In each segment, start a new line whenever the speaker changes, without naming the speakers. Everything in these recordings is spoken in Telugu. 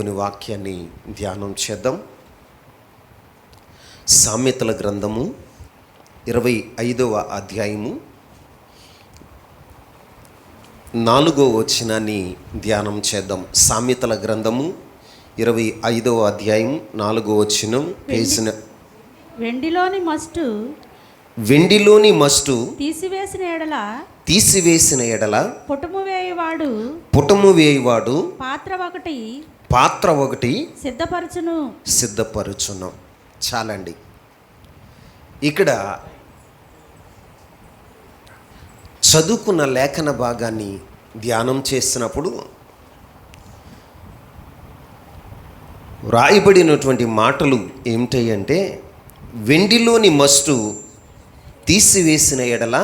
దేవుని వాక్యాన్ని ధ్యానం చేద్దాం. సామెతల గ్రంథము 25వ అధ్యాయము 4వ వచనాన్ని ధ్యానం చేద్దాం. సామెతల గ్రంథము 25వ అధ్యాయం 4వ వచనం. వెండిలోని మస్టు తీసివేసిన ఎడల పుటము వేయువాడు పాత్ర ఒకటి సిద్ధపరచును. చాలండి. ఇక్కడ చదువుకున్న లేఖన భాగాన్ని ధ్యానం చేసినప్పుడు వ్రాయబడినటువంటి మాటలు ఏమిటంటే, వెండిలోని మస్టు తీసివేసిన ఎడల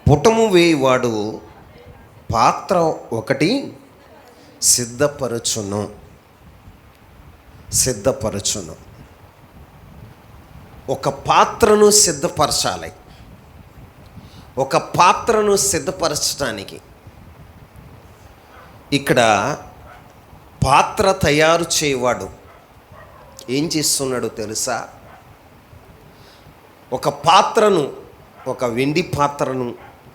పుటము వేయువాడు పాత్ర ఒకటి సిద్ధపరచును. ఒక పాత్రను సిద్ధపరచాలి. ఒక పాత్రను సిద్ధపరచడానికి ఇక్కడ పాత్ర తయారు చేయవాడు ఏం చేస్తున్నాడో తెలుసా? ఒక పాత్రను, ఒక వెండి పాత్రను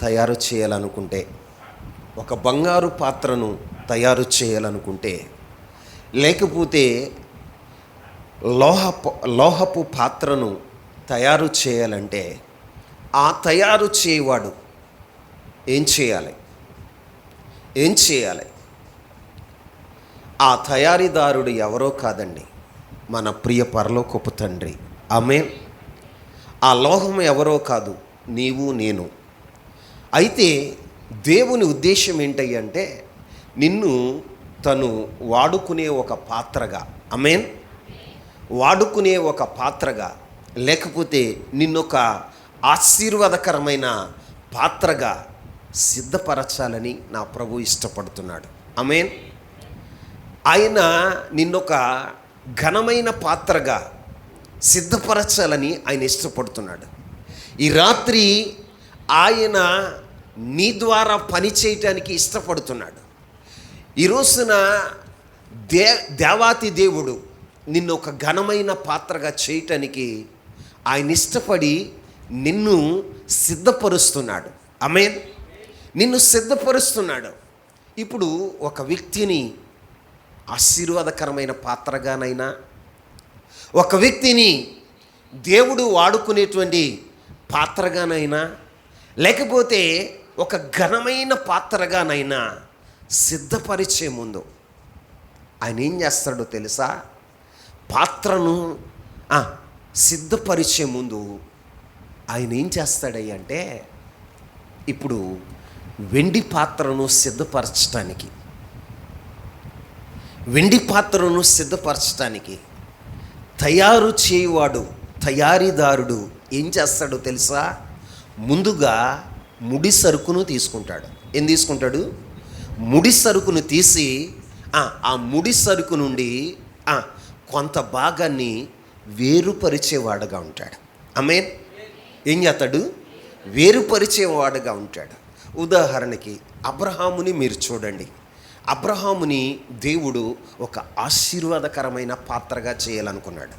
తయారు చేయాలనుకుంటే, ఒక బంగారు పాత్రను తయారు చేయాలనుకుంటే, లేకపోతే లోహపు పాత్రను తయారు చేయాలంటే, ఆ తయారు చేయవాడు ఏం చేయాలి? ఆ తయారీదారుడు ఎవరో కాదండి, మన ప్రియ పరలోకపు తండ్రి. ఆమేన్. ఆ లోహం ఎవరో కాదు, నీవు నేను. అయితే దేవుని ఉద్దేశం ఏంటంటే, నిన్ను తను వాడుకునే ఒక పాత్రగా, ఆమేన్, వాడుకునే ఒక పాత్రగా, లేకపోతే నిన్నొక ఆశీర్వాదకరమైన పాత్రగా సిద్ధపరచాలని నా ప్రభు ఇష్టపడుతున్నాడు. ఆమేన్. ఆయన నిన్నొక ఘనమైన పాత్రగా సిద్ధపరచాలని ఆయన ఇష్టపడుతున్నాడు. ఈ రాత్రి ఆయన నీ ద్వారా పని చేయటానికి ఇష్టపడుతున్నాడు. ఈ రోజున దేవాతి దేవుడు నిన్ను ఒక ఘనమైన పాత్రగా చేయటానికి ఆయన ఇష్టపడి నిన్ను సిద్ధపరుస్తున్నాడు. ఆమేన్. నిన్ను సిద్ధపరుస్తున్నాడు. ఇప్పుడు ఒక వ్యక్తిని ఆశీర్వాదకరమైన పాత్రగానైనా, ఒక వ్యక్తిని దేవుడు వాడుకునేటువంటి పాత్రగానైనా, లేకపోతే ఒక ఘనమైన పాత్రగానైనా సిద్ధపరిచే ముందు ఆయన ఏం చేస్తాడో తెలుసా? పాత్రను సిద్ధపరిచే ముందు ఆయన ఏం చేస్తాడంటే, ఇప్పుడు వెండి పాత్రను సిద్ధపరచటానికి తయారు చేయవాడు, తయారీదారుడు ఏం చేస్తాడో తెలుసా? ముందుగా ముడి సరుకును తీసుకుంటాడు. ఏం తీసుకుంటాడు? ముడి సరుకును తీసి ఆ ముడి సరుకు నుండి కొంత భాగాన్ని వేరుపరిచేవాడుగా ఉంటాడు. ఆమేన్. ఏం చేస్తాడు? వేరుపరిచేవాడుగా ఉంటాడు. ఉదాహరణకి అబ్రహాముని మీరు చూడండి. అబ్రహాముని దేవుడు ఒక ఆశీర్వాదకరమైన పాత్రగా చేయాలనుకున్నాడు.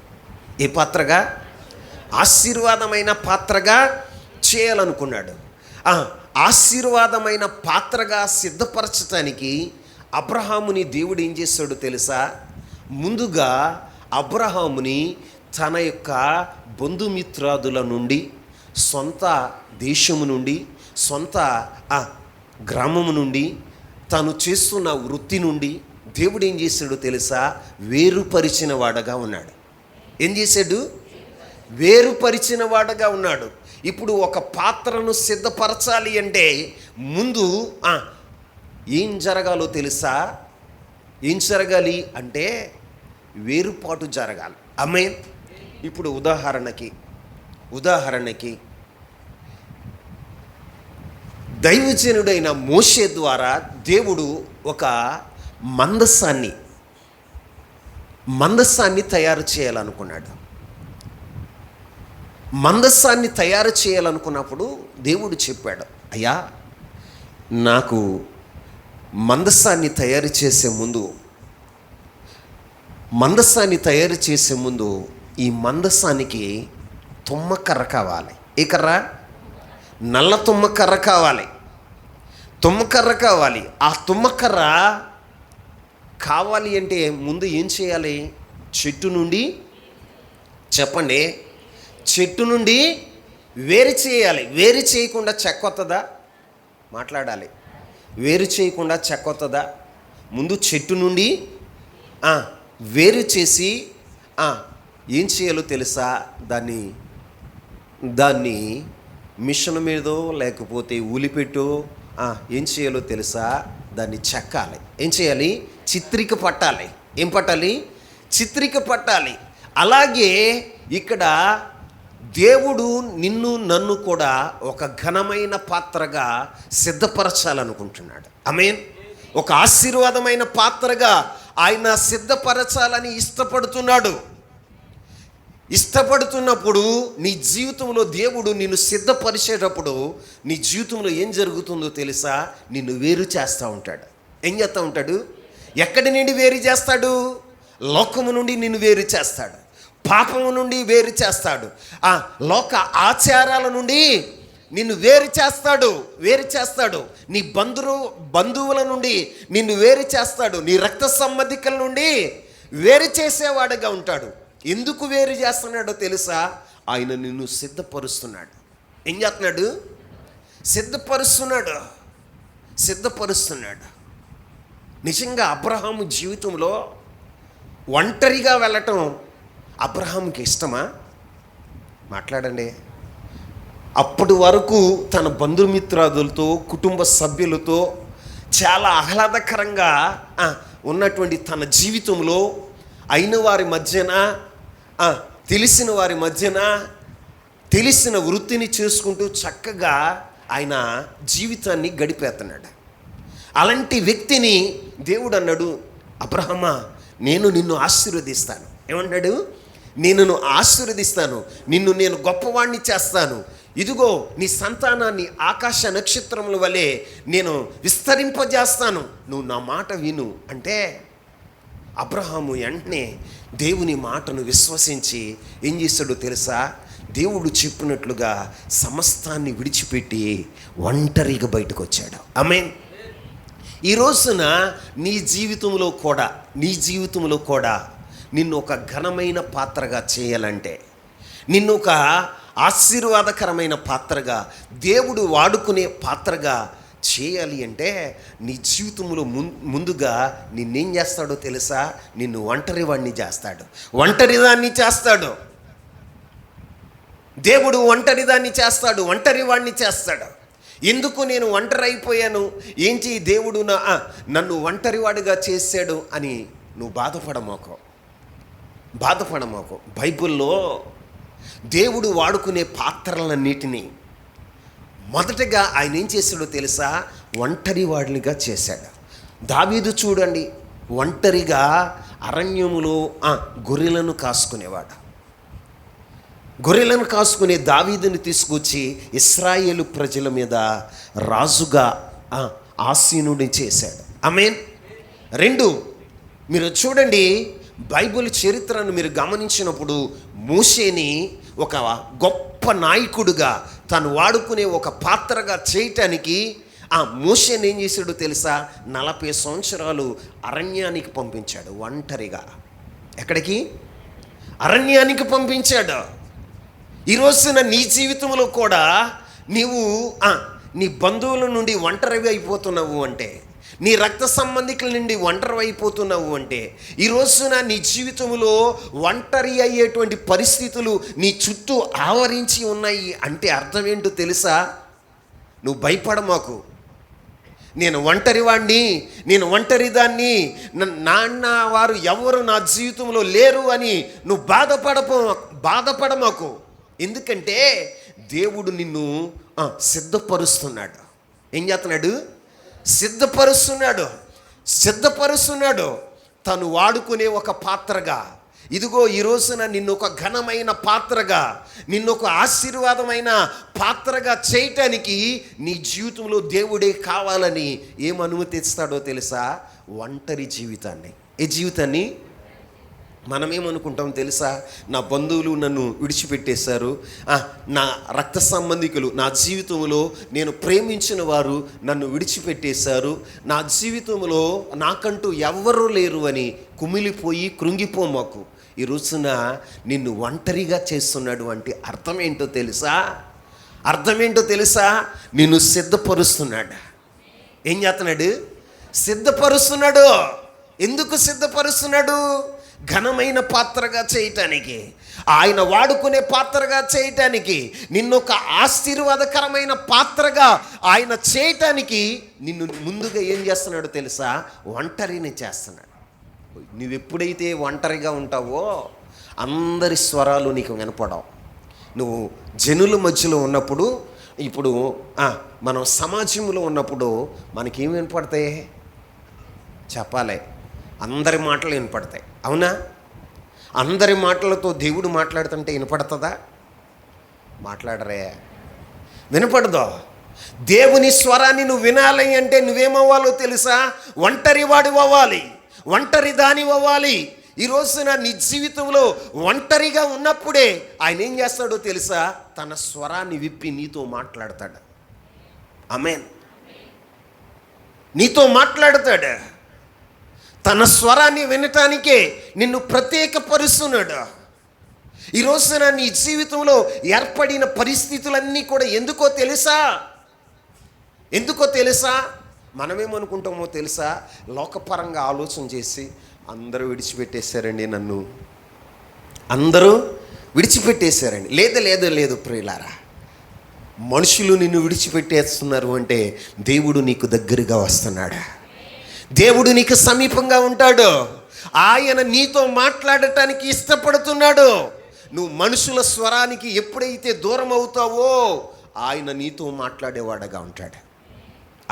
ఏ పాత్రగా? ఆశీర్వాదమైన పాత్రగా చేయాలనుకున్నాడు. ఆశీర్వాదమైన పాత్రగా సిద్ధపరచటానికి అబ్రహాముని దేవుడు ఏం చేశాడో తెలుసా? ముందుగా అబ్రహాముని తన యొక్క బంధుమిత్రాదుల నుండి, సొంత దేశము నుండి, సొంత గ్రామము నుండి, తను చేస్తున్న వృత్తి నుండి దేవుడు ఏం చేశాడో తెలుసా? వేరుపరిచిన వాడగా ఉన్నాడు. ఏం చేశాడు? వేరుపరిచిన వాడగా ఉన్నాడు. ఇప్పుడు ఒక పాత్రను సిద్ధపరచాలి అంటే ముందు ఏం జరగాలో తెలుసా? ఏం జరగాలి అంటే వేరుపాటు జరగాలి. ఆమేన్. ఇప్పుడు ఉదాహరణకి దైవజనుడైన మోషే ద్వారా దేవుడు ఒక మందసాన్ని తయారు చేయాలనుకున్నాడు. మందసాన్ని తయారు చేయాలనుకున్నప్పుడు దేవుడు చెప్పాడు, అయ్యా నాకు మందసాన్ని తయారు చేసే ముందు మందసాన్ని తయారు చేసే ముందు ఈ మందసానికి తుమ్మకర్ర కావాలి. ఏ కర్ర? నల్ల తుమ్మకర్ర కావాలి. తుమ్మకర్ర కావాలి. ఆ తుమ్మకర్ర కావాలి అంటే ముందు ఏం చేయాలి? చెట్టు నుండి, చెప్పండి, చెట్టు నుండి వేరు చేయాలి. వేరు చేయకుండా చెక్కొత్తదా? మాట్లాడాలి. వేరు చేయకుండా చెక్కొత్తదా? ముందు చెట్టు నుండి వేరు చేసి ఏం చేయాలో తెలుసా? దాన్ని మిషన్ మీదో లేకపోతే ఉలిపెట్టో ఏం చేయాలో తెలుసా? దాన్ని చెక్కాలి. ఏం చేయాలి? చిత్రిక పట్టాలి. ఏం పట్టాలి? చిత్రిక పట్టాలి. అలాగే ఇక్కడ దేవుడు నిన్ను నన్ను కూడా ఒక ఘనమైన పాత్రగా సిద్ధపరచాలనుకుంటున్నాడు. ఆమేన్. ఒక ఆశీర్వాదమైన పాత్రగా ఆయన సిద్ధపరచాలని ఇష్టపడుతున్నప్పుడు నీ జీవితంలో దేవుడు నిన్ను సిద్ధపరిచేటప్పుడు నీ జీవితంలో ఏం జరుగుతుందో తెలుసా? నిన్ను వేరు చేస్తూ ఉంటాడు. ఏం చేస్తూ ఉంటాడు? ఎక్కడి నుండి వేరు చేస్తాడు? లోకము నుండి నిన్ను వేరు చేస్తాడు. పాపము నుండి వేరు చేస్తాడు. లోక ఆచారాల నుండి నిన్ను వేరు చేస్తాడు. నీ బంధువుల నుండి నిన్ను వేరు చేస్తాడు. నీ రక్త సంబంధికుల నుండి వేరు చేసేవాడుగా ఉంటాడు. ఎందుకు వేరు చేస్తున్నాడో తెలుసా? ఆయన నిన్ను సిద్ధపరుస్తున్నాడు. ఏం చేస్తున్నాడు? సిద్ధపరుస్తున్నాడు. నిజంగా అబ్రహాము జీవితంలో ఒంటరిగా వెళ్ళటం అబ్రహాముకి ఇష్టమా? మాట్లాడండి. అప్పటి వరకు తన బంధుమిత్రాదులతో, కుటుంబ సభ్యులతో చాలా ఆహ్లాదకరంగా ఉన్నటువంటి తన జీవితంలో అయిన వారి మధ్యన, తెలిసిన వారి మధ్యన, తెలిసిన వృత్తిని చేసుకుంటూ చక్కగా ఆయన జీవితాన్ని గడిపేస్తున్నాడు. అలాంటి వ్యక్తిని దేవుడు అన్నాడు, అబ్రహమా, నేను నిన్ను ఆశీర్వదిస్తాను. ఏమన్నాడు? నిన్ను ఆశీర్వదిస్తాను, నిన్ను నేను గొప్పవాణ్ణి చేస్తాను. ఇదిగో నీ సంతానాన్ని ఆకాశ నక్షత్రముల వలె నేను విస్తరింపజేస్తాను, నువ్వు నా మాట విను అంటే అబ్రహాము వెంటనే దేవుని మాటను విశ్వసించి ఏం చేశాడో తెలుసా? దేవుడు చెప్పినట్లుగా సమస్తాన్ని విడిచిపెట్టి ఒంటరిగా బయటకు వచ్చాడు. ఆమేన్. ఈ రోజున నీ జీవితంలో కూడా నిన్ను ఒక ఘనమైన పాత్రగా చేయాలంటే, నిన్ను ఒక ఆశీర్వాదకరమైన పాత్రగా, దేవుడు వాడుకునే పాత్రగా చేయాలి అంటే నీ జీవితంలో ముందుగా నిన్నేం చేస్తాడో తెలుసా? నిన్ను ఒంటరివాణ్ణి చేస్తాడు, ఒంటరిదాన్ని చేస్తాడు. దేవుడు ఒంటరిదాన్ని చేస్తాడు, ఒంటరివాణ్ణి చేస్తాడు. ఎందుకు నేను ఒంటరి అయిపోయాను, ఏంటి దేవుడు నన్ను ఒంటరివాడిగా చేశాడు అని నువ్వు బాధపడమాకు. బైబిల్లో దేవుడు వాడుకునే పాత్రలన్నిటినీ మొదటగా ఆయన ఏం చేశాడో తెలుసా? ఒంటరివాడినిగా చేశాడు. దావీదు చూడండి, ఒంటరిగా అరణ్యములో గొర్రెలను కాసుకునేవాడు. గొర్రెలను కాసుకునే దావీదుని తీసుకొచ్చి ఇశ్రాయేలు ప్రజల మీద రాజుగా ఆసీనుడిని చేశాడు. ఆమేన్. 2, మీరు చూడండి, బైబిల్ చరిత్రను మీరు గమనించినప్పుడు మోషేని ఒక గొప్ప నాయకుడిగా తను వాడుకునే ఒక పాత్రగా చేయటానికి మోషేని ఏం చేశాడో తెలుసా? 40 సంవత్సరాలు అరణ్యానికి పంపించాడు ఒంటరిగా. ఎక్కడికి? అరణ్యానికి పంపించాడు. ఈ రోజున నీ జీవితంలో కూడా నీవు నీ బంధువుల నుండి ఒంటరిగా అయిపోతున్నావు అంటే, నీ రక్త సంబంధికుల నుండి ఒంటరి అయిపోతున్నావు అంటే, ఈ రోజున నీ జీవితంలో ఒంటరి అయ్యేటువంటి పరిస్థితులు నీ చుట్టూ ఆవరించి ఉన్నాయి అంటే అర్థం ఏంటో తెలుసా? నువ్వు భయపడమాకు. నేను ఒంటరివాణ్ణి, నేను ఒంటరిదాన్ని, నాన్న వారు ఎవరు నా జీవితంలో లేరు అని నువ్వు బాధపడమాకు. ఎందుకంటే దేవుడు నిన్ను సిద్ధపరుస్తున్నాడు. ఏం చేస్తున్నాడు? సిద్ధపరుస్తున్నాడు. తను వాడుకునే ఒక పాత్రగా. ఇదిగో ఈ రోజున నిన్ను ఒక ఘనమైన పాత్రగా, నిన్ను ఒక ఆశీర్వాదమైన పాత్రగా చేయటానికి నీ జీవితంలో దేవుడే కావాలని ఏం అనుమతిస్తాడో తెలుసా? ఒంటరి జీవితాన్ని. ఏ జీవితాన్ని? మనమేమనుకుంటాం తెలుసా? నా బంధువులు నన్ను విడిచిపెట్టేశారు, నా రక్త సంబంధికులు, నా జీవితంలో నేను ప్రేమించిన వారు నన్ను విడిచిపెట్టేశారు, నా జీవితంలో నాకంటూ ఎవ్వరూ లేరు అని కుమిలిపోయి కృంగిపోమాకు. ఈ రోజున నిన్ను ఒంటరిగా చేస్తున్నాడు అంటే అర్థం ఏంటో తెలుసా? నిన్ను సిద్ధపరుస్తున్నాడు. ఏం చేస్తున్నాడు? సిద్ధపరుస్తున్నాడు. ఎందుకు సిద్ధపరుస్తున్నాడు? ఘనమైన పాత్రగా చేయటానికి, ఆయన వాడుకునే పాత్రగా చేయటానికి, నిన్నొక ఆశీర్వాదకరమైన పాత్రగా ఆయన చేయటానికి నిన్ను ముందుగా ఏం చేస్తున్నాడో తెలుసా? ఒంటరిని చేస్తున్నాడు. నువ్వెప్పుడైతే ఒంటరిగా ఉంటావో అందరి స్వరాలు నీకు వినపడవు. నువ్వు జనుల మధ్యలో ఉన్నప్పుడు, ఇప్పుడు మనం సమాజంలో ఉన్నప్పుడు మనకేం వినపడతాయి? చెప్పాలి, అందరి మాటలు వినపడతాయి. అవునా? అందరి మాటలతో దేవుడు మాట్లాడుతుంటే వినపడుతుందా? మాట్లాడరే, వినపడదో. దేవుని స్వరాన్ని నువ్వు వినాలి అంటే నువ్వేమవ్వాలో తెలుసా? ఒంటరి వాడి అవ్వాలి, ఒంటరి దాని అవ్వాలి. ఈ రోజున నీ జీవితంలో ఒంటరిగా ఉన్నప్పుడే ఆయన ఏం చేస్తాడో తెలుసా? తన స్వరాన్ని విప్పి నీతో మాట్లాడతాడు. ఆమేన్. నీతో మాట్లాడతాడు. తన స్వరాన్ని వినటానికే నిన్ను ప్రత్యేకపరుస్తున్నాడు. ఈ రోజున నీ జీవితంలో ఏర్పడిన పరిస్థితులన్నీ కూడా ఎందుకో తెలుసా? మనమేమనుకుంటామో తెలుసా? లోకపరంగా ఆలోచన చేసి అందరూ విడిచిపెట్టేశారండి, నన్ను అందరూ విడిచిపెట్టేశారండి. లేదు ప్రియులారా, మనుషులు నిన్ను విడిచిపెట్టేస్తున్నారు అంటే దేవుడు నీకు దగ్గరగా వస్తున్నాడు. దేవుడు నీకు సమీపంగా ఉంటాడు. ఆయన నీతో మాట్లాడటానికి ఇష్టపడుతున్నాడు. నువ్వు మనుషుల స్వరానికి ఎప్పుడైతే దూరం అవుతావో ఆయన నీతో మాట్లాడేవాడుగా ఉంటాడు.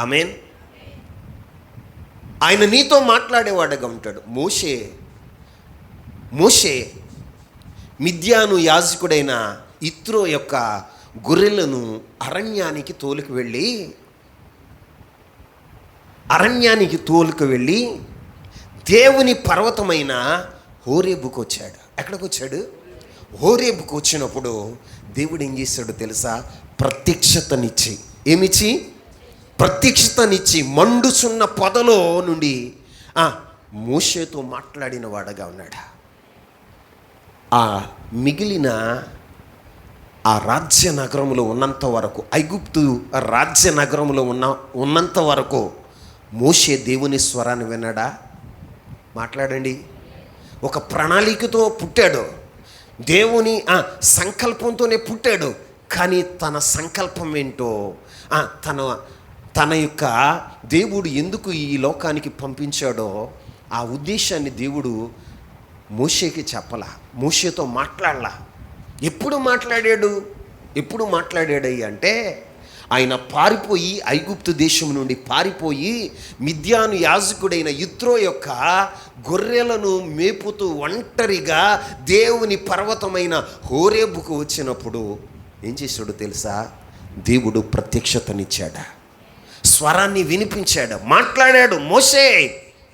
ఆమేన్. ఆయన నీతో మాట్లాడేవాడుగా ఉంటాడు. మోషే మిద్యాను యాజకుడైన ఇత్రో యొక్క గొర్రెలను అరణ్యానికి తోలుకు వెళ్ళి దేవుని పర్వతమైన హోరేబుకు వచ్చాడు. ఎక్కడికి వచ్చాడు? హోరేబుకు వచ్చినప్పుడు దేవుడు ఏం చేశాడో తెలుసా? ప్రత్యక్షతనిచ్చి మండుచున్న పొదలో నుండి మోషేతో మాట్లాడిన వాడుగా ఉన్నాడు. ఆ మిగిలిన ఆ రాజ్య నగరంలో ఉన్నంత వరకు, ఐగుప్తు రాజ్య నగరంలో ఉన్నంత వరకు మోషే దేవుని స్వరాన్ని విన్నాడా? మాట్లాడండి. ఒక ప్రణాళికతో పుట్టాడు, దేవుని సంకల్పంతోనే పుట్టాడు. కానీ తన సంకల్పం ఏంటో, తన యొక్క దేవుడు ఎందుకు ఈ లోకానికి పంపించాడో ఆ ఉద్దేశాన్ని దేవుడు మోషేకి చెప్పలా, మోషేతో మాట్లాడలా. ఎప్పుడు మాట్లాడాడు అంటే ఆయన పారిపోయి, ఐగుప్తు దేశం నుండి పారిపోయి మిద్యాను యాజకుడైన యిత్రో యొక్క గొర్రెలను మేపుతూ ఒంటరిగా దేవుని పర్వతమైన హోరేబుకు వచ్చినప్పుడు ఏం చేశాడో తెలుసా? దేవుడు ప్రత్యక్షతనిచ్చాడు, స్వరాన్ని వినిపించాడు, మాట్లాడాడు.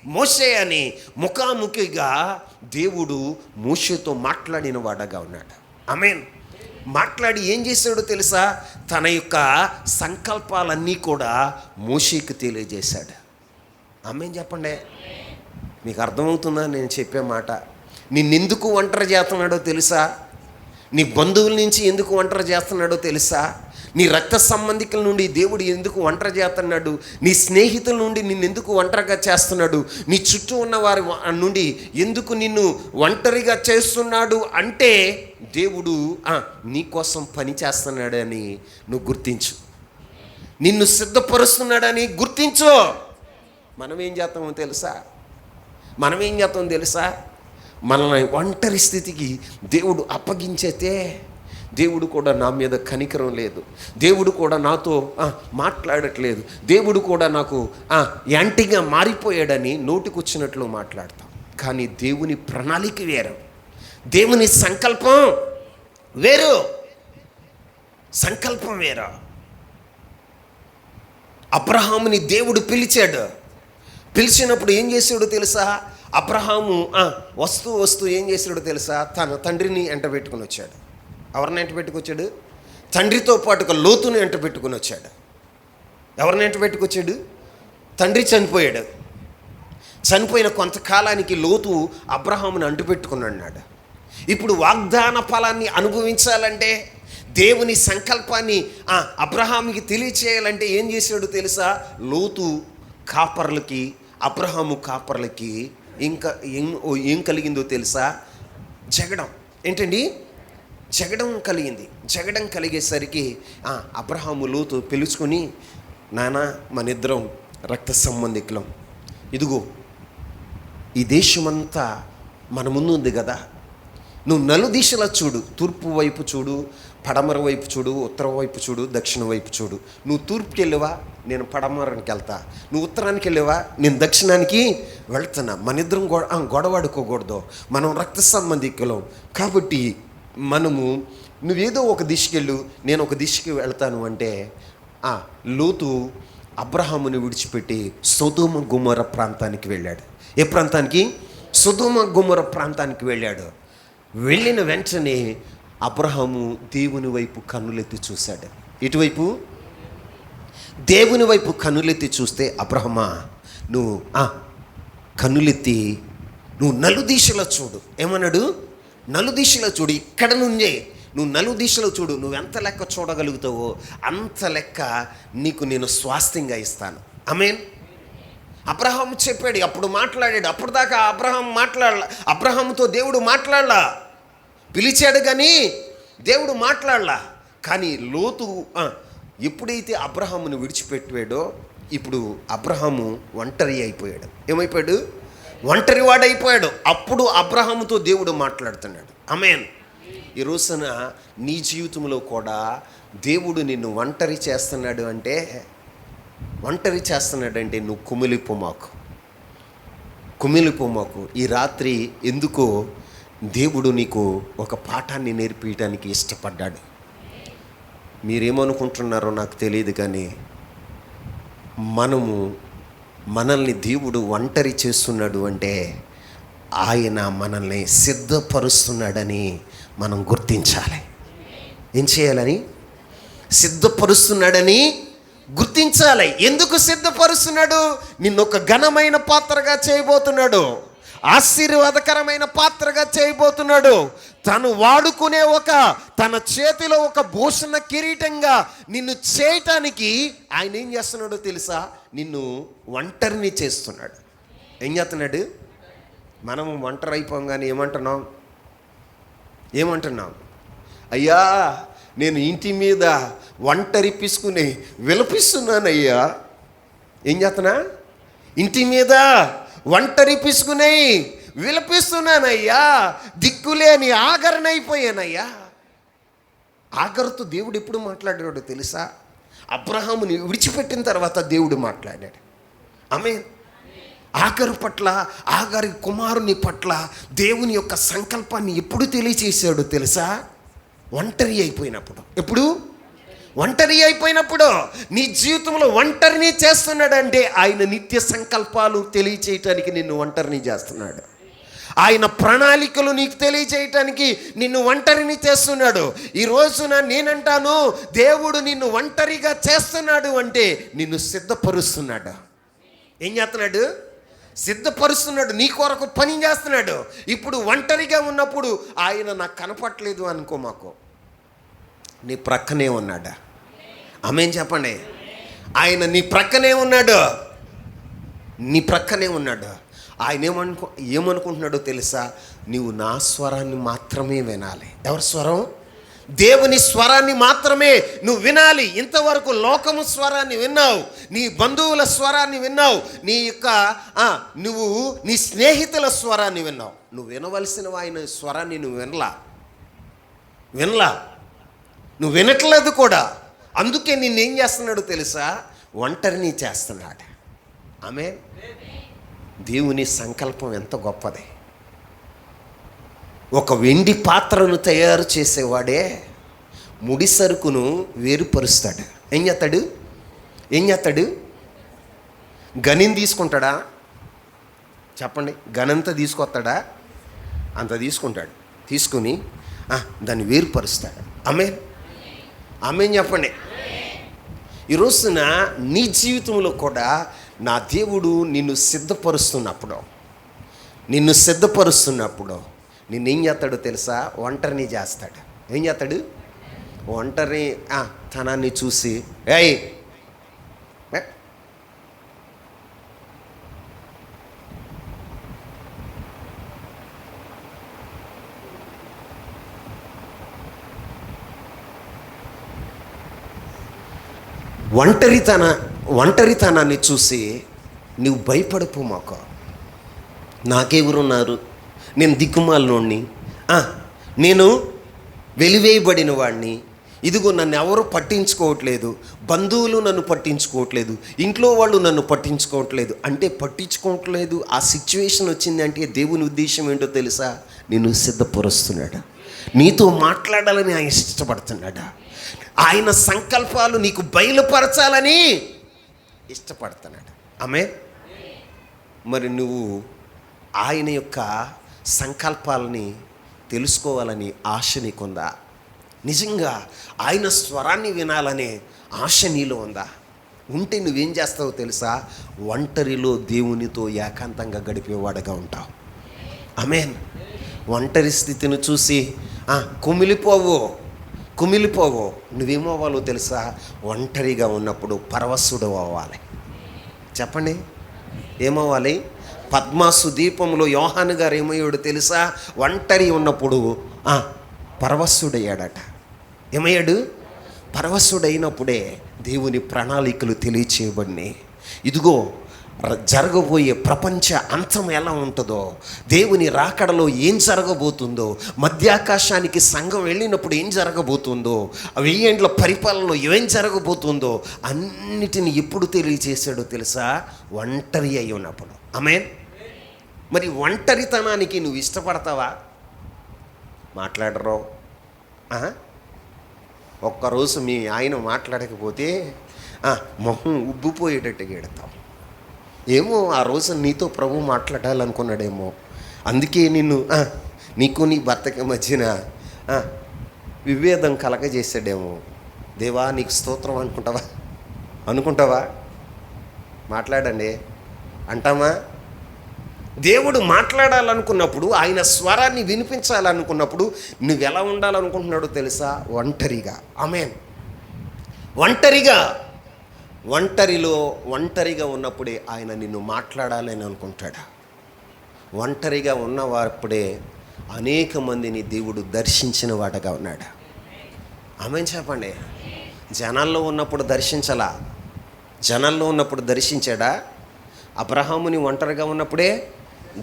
మోషే అని ముఖాముఖిగా దేవుడు మోషేతో మాట్లాడిన వాడగా ఉన్నాడు. ఆమేన్. మాట్లాడి ఏం చేశాడో తెలుసా? తన యొక్క సంకల్పాలన్నీ కూడా మోషేకి తెలియజేశాడు. ఆమేన్ చెప్పండి. మీకు అర్థమవుతుందా నేను చెప్పే మాట? నిన్నెందుకు ఒంటరి చేస్తున్నాడో తెలుసా? నీ బంధువుల నుంచి ఎందుకు ఒంటరి చేస్తున్నాడో తెలుసా? నీ రక్త సంబంధికుల నుండి దేవుడు ఎందుకు ఒంటరి చేస్తున్నాడు? నీ స్నేహితుల నుండి నిన్నెందుకు ఒంటరిగా చేస్తున్నాడు? నీ చుట్టూ ఉన్న వారి నుండి ఎందుకు నిన్ను ఒంటరిగా చేస్తున్నాడు అంటే దేవుడు నీ కోసం పని చేస్తున్నాడని నువ్వు గుర్తించు. నిన్ను సిద్ధపరుస్తున్నాడని గుర్తించు. మనం ఏం చేస్తామో తెలుసా? మనల్ని ఒంటరి స్థితికి దేవుడు అప్పగించేతే దేవుడు కూడా నా మీద కనికరం లేదు, దేవుడు కూడా నాతో మాట్లాడట్లేదు, దేవుడు కూడా నాకు యాంటీగా మారిపోయాడని నోటికొచ్చినట్లు మాట్లాడతాం. కానీ దేవుని ప్రణాళిక వేరు, దేవుని సంకల్పం వేరు. అబ్రహాముని దేవుడు పిలిచినప్పుడు ఏం చేశాడో తెలుసా? అబ్రహాము వస్తూ ఏం చేశాడో తెలుసా? తన తండ్రిని ఎంట పెట్టుకుని వచ్చాడు. ఎవరిని ఎంట పెట్టుకొచ్చాడు? తండ్రితో పాటుగా లోతుని ఎంట పెట్టుకుని వచ్చాడు. ఎవరిని ఎంట పెట్టుకొచ్చాడు? తండ్రి చనిపోయాడు. చనిపోయిన కొంతకాలానికి లోతు అబ్రహాముని అంటుపెట్టుకున్నాడు. ఇప్పుడు వాగ్దాన ఫలాన్ని అనుభవించాలంటే, దేవుని సంకల్పాన్ని అబ్రహాముకి తెలియచేయాలంటే ఏం చేశాడు తెలుసా? లోతు కాపర్లకి, అబ్రహాము కాపర్లకి ఇంకా ఏం కలిగిందో తెలుసా? జగడం. ఏంటండి? జగడం కలిగేసరికి అబ్రహాము లోతు పిలుచుకొని, నానా మనిద్దరం రక్త సంబంధికులం, ఇదిగో ఈ దేశమంతా మన ముందు ఉంది కదా, నువ్వు నలుదిశలా చూడు, తూర్పు వైపు చూడు, పడమర వైపు చూడు, ఉత్తర వైపు చూడు, దక్షిణ వైపు చూడు. నువ్వు తూర్పుకి వెళ్ళేవా, నేను పడమరానికి వెళ్తా. నువ్వు ఉత్తరానికి వెళ్ళేవా, నేను దక్షిణానికి వెళ్తున్నా. మన ఇద్దరం గొడవాడుకోకూడదు, మనం రక్త సంబంధికులం. కాబట్టి మనము నువ్వేదో ఒక దిశకి వెళ్ళు, నేను ఒక దిశకి వెళ్తాను అంటే లోతు అబ్రహాముని విడిచిపెట్టి సొదొమ గొమొర్రా ప్రాంతానికి వెళ్ళాడు. ఏ ప్రాంతానికి? సొదొమ గొమొర్రా ప్రాంతానికి వెళ్ళాడు. వెళ్ళిన వెంటనే అబ్రహాము దేవుని వైపు కన్నులెత్తి చూశాడు. ఎటువైపు? దేవుని వైపు కన్నులెత్తి చూస్తే, అబ్రహమా నువ్వు కన్నులెత్తి నువ్వు నలుదిశలో చూడు. ఏమన్నాడు? నలుదిశలో చూడు. ఇక్కడ నుండే నువ్వు నలుదిశలో చూడు. నువ్వు ఎంత లెక్క చూడగలుగుతావో అంత లెక్క నీకు నేను స్వాస్థ్యంగా ఇస్తాను. ఆమేన్. అబ్రహాము చెప్పాడు, అప్పుడు మాట్లాడాడు. అప్పుడు దాకా అబ్రహాముతో దేవుడు మాట్లాడలా. పిలిచాడు కానీ దేవుడు మాట్లాడలా. కానీ లోతు ఎప్పుడైతే అబ్రహామును విడిచిపెట్టాడో, ఇప్పుడు అబ్రహాము ఒంటరి అయిపోయాడు. ఏమైపోయాడు? ఒంటరి వాడైపోయాడు. అప్పుడు అబ్రహాముతో దేవుడు మాట్లాడుతున్నాడు. ఆమేన్. ఈ రోజున నీ జీవితంలో కూడా దేవుడు నిన్ను ఒంటరి చేస్తున్నాడంటే నువ్వు కుమిలిపోమాకు. ఈ రాత్రి ఎందుకో దేవుడు నీకు ఒక పాఠాన్ని నేర్పించడానికి ఇష్టపడ్డాడు. మీరేమనుకుంటున్నారో నాకు తెలియదు, కానీ మనల్ని దేవుడు ఒంటరి చేస్తున్నాడు అంటే ఆయన మనల్ని సిద్ధపరుస్తున్నాడని మనం గుర్తించాలి. ఏం చేయాలని? సిద్ధపరుస్తున్నాడని గుర్తించాలి. ఎందుకు సిద్ధపరుస్తున్నాడు? నిన్నొక ఘనమైన పాత్రగా చేయబోతున్నాడు, ఆశీర్వాదకరమైన పాత్రగా చేయబోతున్నాడు. తను వాడుకునే తన చేతిలో ఒక భూషణ కిరీటంగా నిన్ను చేయటానికి ఆయన ఏం చేస్తున్నాడో తెలుసా? నిన్ను ఒంటరిని చేస్తున్నాడు. ఏం చేస్తున్నాడు? మనం ఒంటరి అయిపోగానే ఏమంటున్నాం? అయ్యా నేను ఇంటి మీద ఒంటరి పిసుకుని విలపిస్తున్నానయ్యా. ఏం చేస్తున్నా? ఇంటి మీద ఒంటరి పిసుకుని విలపిస్తున్నానయ్యా, దిక్కులేని ఆగరనైపోయానయ్యా. ఆగరుతో దేవుడు ఎప్పుడు మాట్లాడాడో తెలుసా? అబ్రహాముని విడిచిపెట్టిన తర్వాత దేవుడు మాట్లాడాడు. ఆమేన్. ఆగరు పట్ల, ఆగరి కుమారుని పట్ల దేవుని యొక్క సంకల్పాన్ని ఎప్పుడు తెలియచేశాడో తెలుసా? ఒంటరి అయిపోయినప్పుడు. ఎప్పుడు? ఒంటరి అయిపోయినప్పుడు. నీ జీవితంలో ఒంటరిని చేస్తున్నాడంటే ఆయన నిత్య సంకల్పాలు తెలియచేయటానికి నిన్ను ఒంటరిని చేస్తున్నాడు. ఆయన ప్రణాళికలు నీకు తెలియచేయటానికి నిన్ను ఒంటరిని చేస్తున్నాడు. ఈ రోజున నేనంటాను, దేవుడు నిన్ను ఒంటరిగా చేస్తున్నాడు అంటే నిన్ను సిద్ధపరుస్తున్నాడు. ఏం చేస్తున్నాడు? సిద్ధపరుస్తున్నాడు. నీ కొరకు పని చేస్తున్నాడు. ఇప్పుడు ఒంటరిగా ఉన్నప్పుడు ఆయన నాకు కనపట్లేదు అనుకో, మాకు నీ ప్రక్కనే ఉన్నాడా? ఆమేన్ చెప్పండి. ఆయన నీ ప్రక్కనే ఉన్నాడు. ఆయన ఏమనుకుంటున్నాడో తెలుసా? నీవు నా స్వరాన్ని మాత్రమే వినాలి. ఎవరి స్వరం? దేవుని స్వరాన్ని మాత్రమే నువ్వు వినాలి. ఇంతవరకు లోకము స్వరాన్ని విన్నావు, నీ బంధువుల స్వరాన్ని విన్నావు, నువ్వు నీ స్నేహితుల స్వరాన్ని విన్నావు. నువ్వు వినవలసిన ఆయన స్వరాన్ని నువ్వు నువ్వు వినట్లేదు కూడా. అందుకే నిన్నేం చేస్తున్నాడో తెలుసా? ఒంటరిని చేస్తున్నాడు. ఆమేన్. దేవుని సంకల్పం ఎంత గొప్పది. ఒక వెండి పాత్రను తయారు చేసేవాడే ముడి సరుకును వేరుపరుస్తాడు. ఏం చేస్తాడు? గనిని తీసుకుంటాడా? చెప్పండి, గనంత తీసుకొస్తాడా? అంత తీసుకుంటాడు. తీసుకుని దాన్ని వేరుపరుస్తాడు. ఆమేన్, ఆమేన్ చెప్పండి. ఈ రోజున నీ జీవితంలో కూడా నా దేవుడు నిన్ను సిద్ధపరుస్తున్నప్పుడు నిన్నేం చేస్తాడో తెలుసా? ఒంటరిని చేస్తాడు. ఏం చేస్తాడు? ఒంటరి తనాన్ని చూసి ఏయ్ ఒంటరితనాన్ని చూసి నువ్వు భయపడిపో. మాకు నాకెవరున్నారు, నేను దిక్కుమాలినోడిని, నేను వెలివేయబడిన వాడిని, ఇదిగో నన్ను ఎవరు పట్టించుకోవట్లేదు, బంధువులు నన్ను పట్టించుకోవట్లేదు, ఇంట్లో వాళ్ళు నన్ను పట్టించుకోవట్లేదు అంటే పట్టించుకోవట్లేదు. ఆ సిచ్యువేషన్ వచ్చిందంటే దేవుని ఉద్దేశం ఏంటో తెలుసా? నిన్ను సిద్ధపరుస్తున్నాడు, నీతో మాట్లాడాలని ఆయన ఇష్టపడుతున్నాడు, ఆయన సంకల్పాలు నీకు బయలుపరచాలని ఇష్టపడుతున్నాడు. ఆమేన్. మరి నువ్వు ఆయన యొక్క సంకల్పాలని తెలుసుకోవాలని ఆశ నీకుందా? నిజంగా ఆయన స్వరాన్ని వినాలనే ఆశ నీలో ఉందా? ఉంటే నువ్వేం చేస్తావో తెలుసా? ఒంటరిలో దేవునితో ఏకాంతంగా గడిపేవాడుగా ఉంటావు. ఆమేన్. ఒంటరి స్థితిని చూసి కుమిలిపోవు. నువ్వేమవ్వాలో తెలుసా? ఒంటరిగా ఉన్నప్పుడు పరవశుడు అవ్వాలి. చెప్పండి, ఏమవ్వాలి? పద్మాసు దీపంలో యోహాను గారు ఏమయ్యాడు తెలుసా? ఒంటరి ఉన్నప్పుడు పరవశుడయ్యాడట. ఏమయ్యాడు? పరవశుడైనప్పుడే దేవుని ప్రణాళికలు తెలియచేయబడినాయి. ఇదిగో జరగబోయే ప్రపంచ అంతం ఎలా ఉంటుందో, దేవుని రాకడలో ఏం జరగబోతుందో, మధ్యాకాశానికి సంఘం వెళ్ళినప్పుడు ఏం జరగబోతుందో, 1000 ఏండ్ల పరిపాలనలో ఏం జరగబోతుందో అన్నిటిని ఎప్పుడు తెలియచేశాడో తెలుసా? ఒంటరి అయి ఉన్నప్పుడు. ఆమేన్. మరి ఒంటరితనానికి నువ్వు ఇష్టపడతావా? మాట్లాడరు. ఒక్కరోజు మీ ఆయన మాట్లాడకపోతే మొహం ఉబ్బిపోయేటట్టుగా ఎడతావు. ఏమో ఆ రోజు నీతో ప్రభు మాట్లాడాలనుకున్నాడేమో, అందుకే నీకు నీ భర్తకి మధ్యన విభేదం కలగజేసాడేమో. దేవా నీకు స్తోత్రం అనుకుంటావా? మాట్లాడండి అంటామా? దేవుడు మాట్లాడాలనుకున్నప్పుడు, ఆయన స్వరాన్ని వినిపించాలనుకున్నప్పుడు నువ్వు ఎలా ఉండాలనుకుంటున్నాడో తెలుసా? ఒంటరిగా. ఆమేన్. ఒంటరిగా ఉన్నప్పుడే ఆయన నిన్ను మాట్లాడాలని అనుకుంటాడు. ఒంటరిగా ఉన్నవాప్పుడే అనేక మందిని దేవుడు దర్శించిన వాడుగా ఉన్నాడు. ఆమేన్ చెప్పండి. జనాల్లో ఉన్నప్పుడు దర్శించాడా? అబ్రహాముని ఒంటరిగా ఉన్నప్పుడే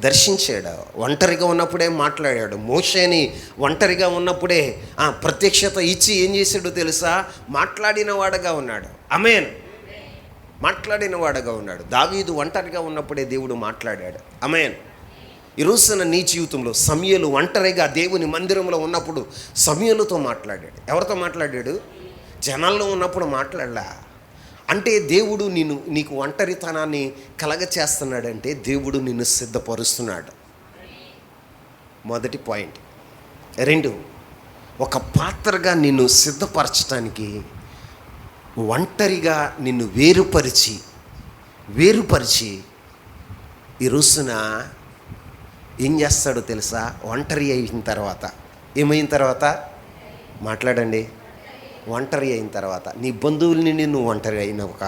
దర్శించాడు, ఒంటరిగా ఉన్నప్పుడే మాట్లాడాడు. మోషేని ఒంటరిగా ఉన్నప్పుడే ప్రత్యక్షత ఇచ్చి ఏం చేశాడో తెలుసా? మాట్లాడిన వాడుగా ఉన్నాడు. ఆమేన్. దావీదు ఒంటరిగా ఉన్నప్పుడే దేవుడు మాట్లాడాడు. ఆమేన్. ఈ రోజున నీ జీవితంలో సమూయేలు ఒంటరిగా దేవుని మందిరంలో ఉన్నప్పుడు సమూయేలుతో మాట్లాడాడు. ఎవరితో మాట్లాడాడు? జనాల్లో ఉన్నప్పుడు మాట్లాడలా. అంటే దేవుడు నీకు ఒంటరితనాన్ని కలగచేస్తున్నాడంటే దేవుడు నిన్ను సిద్ధపరుస్తున్నాడు. మొదటి పాయింట్. 2, ఒక పాత్రగా నిన్ను సిద్ధపరచడానికి ఒంటరిగా నిన్ను వేరుపరిచి ఈ రోజున ఏం చేస్తాడో తెలుసా? ఒంటరి అయిన తర్వాత ఏమైన తర్వాత మాట్లాడండి. ఒంటరి అయిన తర్వాత నీ బంధువుల నుండి నువ్వు ఒంటరి అయినాక,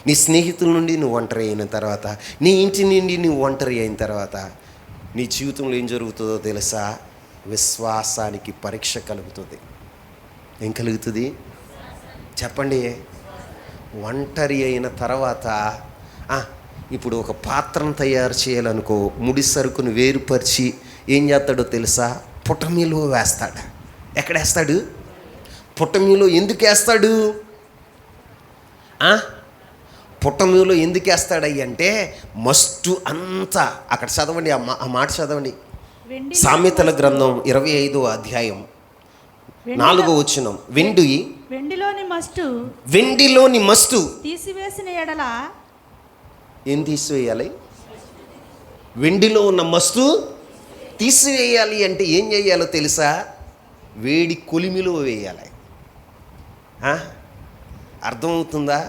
నీ స్నేహితుల నుండి నువ్వు ఒంటరి అయిన తర్వాత, నీ ఇంటి నుండి నువ్వు ఒంటరి అయిన తర్వాత నీ జీవితంలో ఏం జరుగుతుందో తెలుసా? విశ్వాసానికి పరీక్ష కలుగుతుంది. ఏం కలుగుతుంది చెప్పండి? ఒంటరి అయిన తర్వాత ఇప్పుడు ఒక పాత్రను తయారు చేయాలనుకో, ముడి సరుకును వేరుపరిచి ఏం చేస్తాడో తెలుసా? పుటమిలో వేస్తాడు. ఎక్కడేస్తాడు? పుటమిలో. ఎందుకు వేస్తాడు? పుటమిలో ఎందుకు వేస్తాడయ్యి అంటే మస్టు అంతా అక్కడ చదవండి, ఆ మాట చదవండి. సామెతల గ్రంథం 25వ అధ్యాయం 4వ వచనం. వెండిలోని మస్టు
తీసివేసిన ఎడల
ఏం తీసివేయాలి? వెండిలో ఉన్న మస్తు తీసివేయాలి అంటే ఏం చేయాలో తెలుసా? వేడి కొలిమిలో వేయాలి. అర్థమవుతుందా?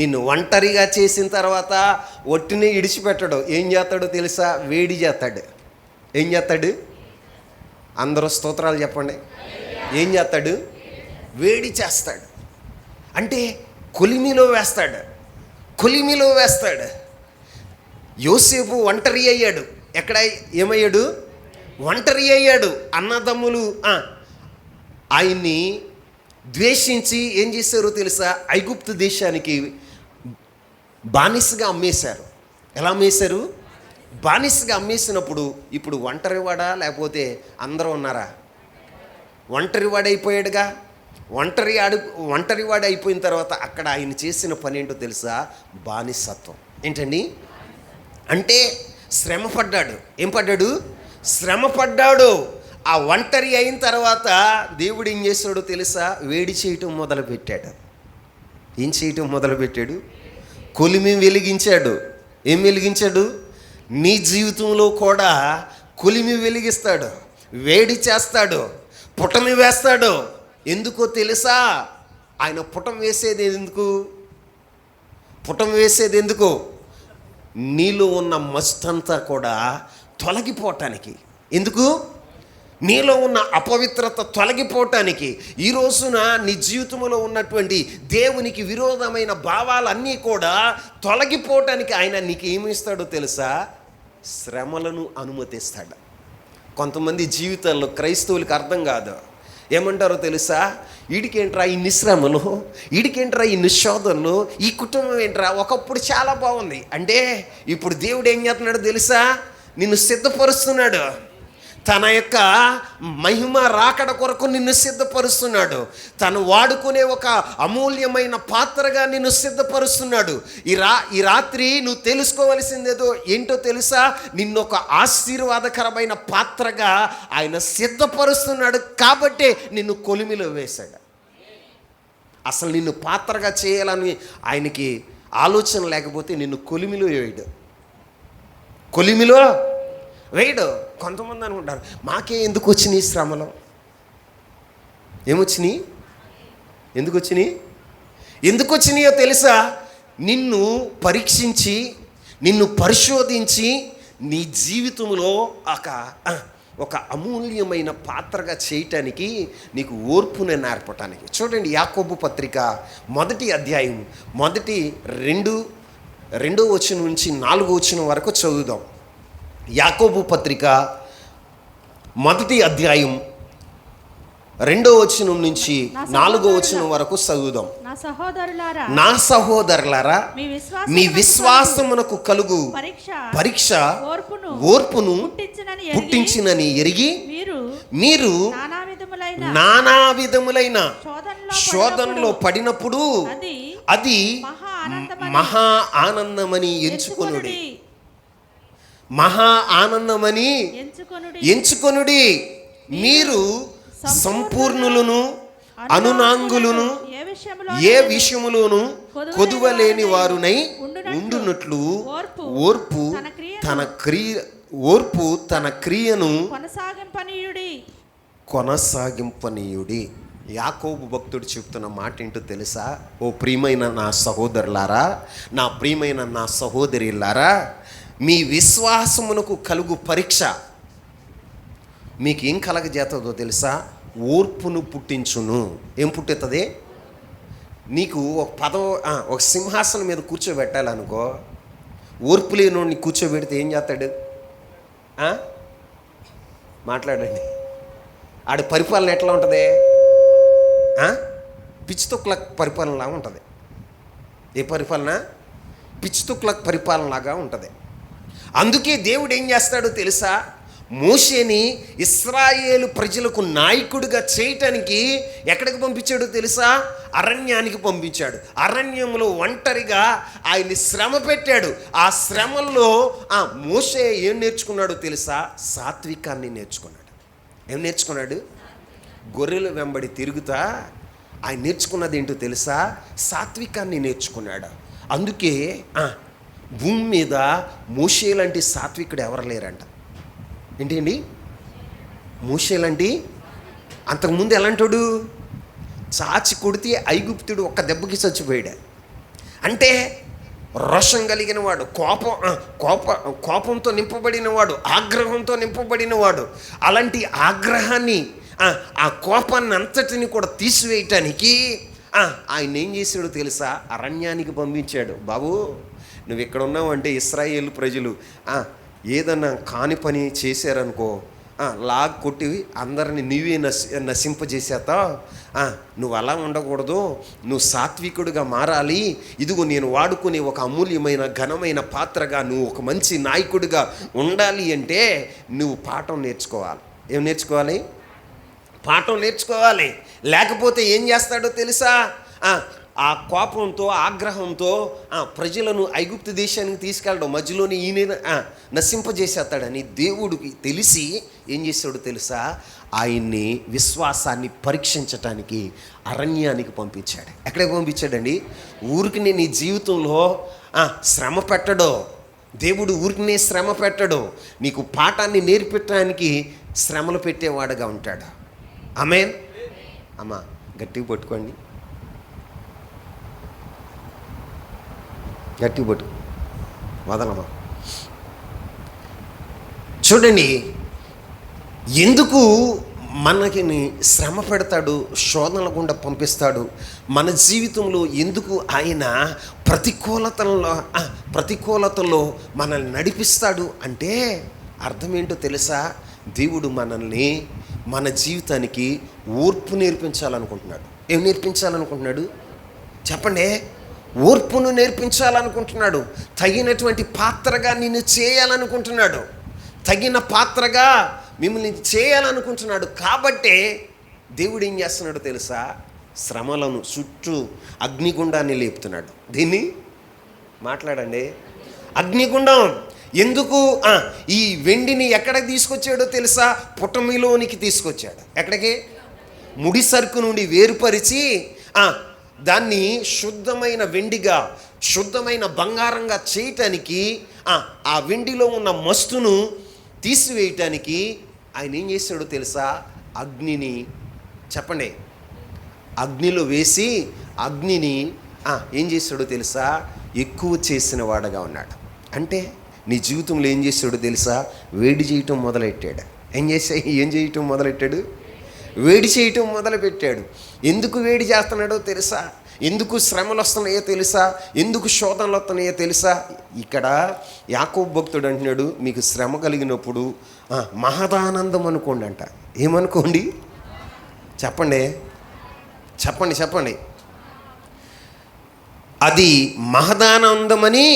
నిన్ను ఒంటరిగా చేసిన తర్వాత ఒట్టినే ఇడిచిపెట్టడు. ఏం చేస్తాడో తెలుసా? వేడి చేస్తాడు. ఏం చేస్తాడు? అందరూ స్తోత్రాలు చెప్పండి. ఏం చేస్తాడు? వేడి చేస్తాడు. అంటే కొలిమిలో వేస్తాడు. కొలిమిలో వేస్తాడు. యోసేపు ఒంటరి అయ్యాడు. ఎక్కడ ఏమయ్యాడు? ఒంటరి అయ్యాడు. అన్నదమ్ములు ఆయన్ని ద్వేషించి ఏం చేశారో తెలుసా? ఐగుప్తు దేశానికి బానిసగా అమ్మేశారు. ఎలా అమ్మేశారు? బానిసగా అమ్మేసినప్పుడు ఇప్పుడు ఒంటరివాడా లేకపోతే అందరూ ఉన్నారా? ఒంటరివాడైపోయాడుగా. ఒంటరివాడు అయిపోయిన తర్వాత అక్కడ ఆయన చేసిన పని ఏంటో తెలుసా? బానిసత్వం. ఏంటండి? అంటే శ్రమ పడ్డాడు. ఏం పడ్డాడు? శ్రమ పడ్డాడు. ఆ ఒంటరి అయిన తర్వాత దేవుడు ఏం చేశాడో తెలుసా? వేడి చేయటం మొదలుపెట్టాడు. ఏం చేయటం మొదలుపెట్టాడు? కొలిమి వెలిగించాడు. ఏం వెలిగించాడు? నీ జీవితంలో కూడా కొలిమి వెలిగిస్తాడు, వేడి చేస్తాడు, పుటమి వేస్తాడు. ఎందుకో తెలుసా? ఆయన పుటం వేసేది ఎందుకు? పుటం వేసేది ఎందుకు? నీలో ఉన్న మస్తంతా కూడా తొలగిపోవటానికి. ఎందుకు? నీలో ఉన్న అపవిత్రత తొలగిపోవటానికి. ఈ రోజున నీ జీవితంలో ఉన్నటువంటి దేవునికి విరోధమైన భావాలన్నీ కూడా తొలగిపోవటానికి ఆయన నీకు ఏమి ఇస్తాడో తెలుసా? శ్రమలను అనుమతిస్తాడు. కొంతమంది జీవితాల్లో క్రైస్తవులకు అర్థం కాదు. ఏమంటారో తెలుసా? వీడికేంట్రా ఇన్ని శ్రమలు, వీడికేంట్రా ఇన్ని శోధనలు, ఈ కుటుంబం ఏంట్రా, ఒకప్పుడు చాలా బాగుంది అంటే ఇప్పుడు దేవుడు ఏం చేస్తున్నాడు తెలుసా? నిన్ను సిద్ధపరుస్తున్నాడు. తన యొక్క మహిమ రాకడ కొరకు నిన్ను సిద్ధపరుస్తున్నాడు. తను వాడుకునే ఒక అమూల్యమైన పాత్రగా నిన్ను సిద్ధపరుస్తున్నాడు. ఈ రాత్రి నువ్వు తెలుసుకోవలసిందేదో ఏంటో తెలుసా? నిన్ను ఒక ఆశీర్వాదకరమైన పాత్రగా ఆయన సిద్ధపరుస్తున్నాడు. కాబట్టే నిన్ను కొలిమిలో వేశాడు. అసలు నిన్ను పాత్రగా చేయాలని ఆయనకి ఆలోచన లేకపోతే నిన్ను కొలిమిలో వేయడు. కొలిమిలో వేయడు. కొంతమంది అనుకుంటారు, మాకే ఎందుకు వచ్చినాయి శ్రమలు? ఏమొచ్చినాయి? ఎందుకు వచ్చినాయో తెలుసా? నిన్ను పరీక్షించి, నిన్ను పరిశోధించి, నీ జీవితంలో ఒక అమూల్యమైన పాత్రగా చేయటానికి, నీకు ఓర్పుని నేర్పటానికి. చూడండి, యాకోబు పత్రిక 1వ అధ్యాయం 2వ వచనం నుంచి 4వ వచనం వరకు చదువుదాం. యాకోబు పత్రిక 1వ అధ్యాయం 2వ వచనం నుంచి 4వ వచనం వరకు చదువుదాం. నా సహోదరులారా, మీ విశ్వాసమునకు కలుగు పరీక్ష ఓర్పును పుట్టించినని ఎరిగి మీరు నానా విధములైన శోధనలో పడినప్పుడు అది మహా ఆనందమని ఎంచుకొనుడి. మహా ఆనందమని ఎంచుకొనుడి. మీరు సంపూర్ణులను అనునాంగులను ఏ విషయములోను కొదువలేని వారునై ఉండునట్లు ఓర్పు తన క్రియను కొనసాగింపనీయుడి. యాకోబు భక్తుడు చెప్తున్న మాట ఏంటో తెలుసా? ఓ ప్రియమైన నా సహోదరులారా, నా ప్రియమైన నా సహోదరిలారా, మీ విశ్వాసమునకు కలుగు పరీక్ష మీకు ఏం కలగజేస్తుందో తెలుసా? ఓర్పును పుట్టించును. ఏం పుట్టుతుంది? నీకు ఒక సింహాసనం మీద కూర్చోబెట్టాలనుకో, ఓర్పు లేనోడిని కూర్చోబెడితే ఏం చేస్తాడు? మాట్లాడండి. ఆడి పరిపాలన ఎట్లా ఉంటుంది? పిచ్చితొక్కుల పరిపాలనలాగా ఉంటుంది. ఏ పరిపాలన? పిచ్చితొక్కుల పరిపాలనలాగా ఉంటుంది. అందుకే దేవుడు ఏం చేస్తాడో తెలుసా? మోషేని ఇశ్రాయేలు ప్రజలకు నాయకుడిగా చేయటానికి ఎక్కడికి పంపించాడో తెలుసా? అరణ్యానికి పంపించాడు. అరణ్యంలో ఒంటరిగా ఆయన్ని శ్రమ పెట్టాడు. ఆ శ్రమల్లో మోషే ఏం నేర్చుకున్నాడో తెలుసా? సాత్వికాన్ని నేర్చుకున్నాడు. ఏం నేర్చుకున్నాడు? గొర్రెల వెంబడి తిరుగుతా ఆయన నేర్చుకున్నది ఏంటో తెలుసా? సాత్వికాన్ని నేర్చుకున్నాడు. అందుకే భూమి మీద మోషే లాంటి సాత్వికుడు ఎవరు లేరంట. ఏంటి మోషే లాంటి, అంతకుముందు ఎలాంటోడు, చాచి కొడితే ఐగుప్తుడు ఒక్క దెబ్బకి చచ్చిపోయాడు. అంటే రోషం కలిగిన వాడు, కోపంతో నింపబడినవాడు, ఆగ్రహంతో నింపబడినవాడు. అలాంటి ఆగ్రహాన్ని, ఆ కోపాన్ని అంతటిని కూడా తీసివేయటానికి ఆయన ఏం చేశాడో తెలుసా? అరణ్యానికి పంపించాడు. బాబు, నువ్వు ఇక్కడ ఉన్నావు అంటే ఇశ్రాయేలు ప్రజలు ఏదన్నా కాని పని చేశారనుకో, లాగ్ కొట్టి అందరిని నీవే నశింపజేసేస్తావు. నువ్వు అలా ఉండకూడదు, నువ్వు సాత్వికుడిగా మారాలి. ఇదిగో నేను వాడుకునే ఒక అమూల్యమైన ఘనమైన పాత్రగా నువ్వు ఒక మంచి నాయకుడిగా ఉండాలి అంటే నువ్వు పాఠం నేర్చుకోవాలి. ఏం నేర్చుకోవాలి? పాఠం నేర్చుకోవాలి. లేకపోతే ఏం చేస్తాడో తెలుసా? ఆ కోపంతో, ఆగ్రహంతో ప్రజలను ఐగుప్తు దేశానికి తీసుకెళ్ళడం, మధ్యలోని ఈయన నశింపజేసేస్తాడని దేవుడికి తెలిసి ఏం చేశాడో తెలుసా? ఆయన్ని విశ్వాసాన్ని పరీక్షించటానికి అరణ్యానికి పంపించాడు. ఎక్కడికి పంపించాడండి? ఊరికి నీ జీవితంలో శ్రమ పెట్టడో దేవుడు, ఊరికినే శ్రమ పెట్టడు. నీకు పాఠాన్ని నేర్పించడానికి శ్రమలు పెట్టేవాడుగా ఉంటాడు. ఆమేన్. అమ్మా గట్టిగా పట్టుకోండి, గట్టిగా పట్టు, వదలమ్మా. చూడండి, ఎందుకు మనకి శ్రమ పెడతాడు, శోధనల గుండా పంపిస్తాడు, మన జీవితంలో ఎందుకు ఆయన ప్రతికూలతలో మనల్ని నడిపిస్తాడు అంటే అర్థం ఏంటో తెలుసా? దేవుడు మనల్ని, మన జీవితానికి ఓర్పు నేర్పించాలనుకుంటున్నాడు. ఏం నేర్పించాలనుకుంటున్నాడు చెప్పండి? ఓర్పును నేర్పించాలనుకుంటున్నాడు. తగినటువంటి పాత్రగా నిన్ను చేయాలనుకుంటున్నాడు. తగిన పాత్రగా మిమ్మల్ని చేయాలనుకుంటున్నాడు. కాబట్టే దేవుడు ఏం చేస్తున్నాడో తెలుసా? శ్రమలను చుట్టూ అగ్నిగుండాన్ని లేపుతున్నాడు. దీన్ని మాట్లాడండి. అగ్నిగుండం ఎందుకు? ఈ వెండిని ఎక్కడికి తీసుకొచ్చాడో తెలుసా? పుటమిలోనికి తీసుకొచ్చాడు. ఎక్కడికి? ముడి సరుకు నుండి వేరుపరిచి దాన్ని శుద్ధమైన వెండిగా, శుద్ధమైన బంగారంగా చేయటానికి, ఆ వెండిలో ఉన్న మస్తును తీసివేయటానికి ఆయన ఏం చేశాడో తెలుసా? అగ్నిని, చెప్పండి, అగ్నిలో వేసి అగ్నిని ఏం చేశాడో తెలుసా? ఎక్కువ చేసిన వాడుగా ఉన్నాడు. అంటే నీ జీవితంలో ఏం చేశాడో తెలుసా? వేడి చేయటం మొదలెట్టాడు. ఏం చేయటం మొదలెట్టాడు? వేడి చేయటం మొదలుపెట్టాడు. ఎందుకు వేడి చేస్తున్నాడో తెలుసా? ఎందుకు శ్రమలు వస్తున్నాయో తెలుసా? ఎందుకు శోధనలు వస్తున్నాయో తెలుసా? ఇక్కడ యాకోబు భక్తుడు అంటున్నాడు, మీకు శ్రమ కలిగినప్పుడు మహదానందం అనుకోండి అంట. ఏమనుకోండి? చెప్పండి, చెప్పండి, చెప్పండి. అది మహదానందమని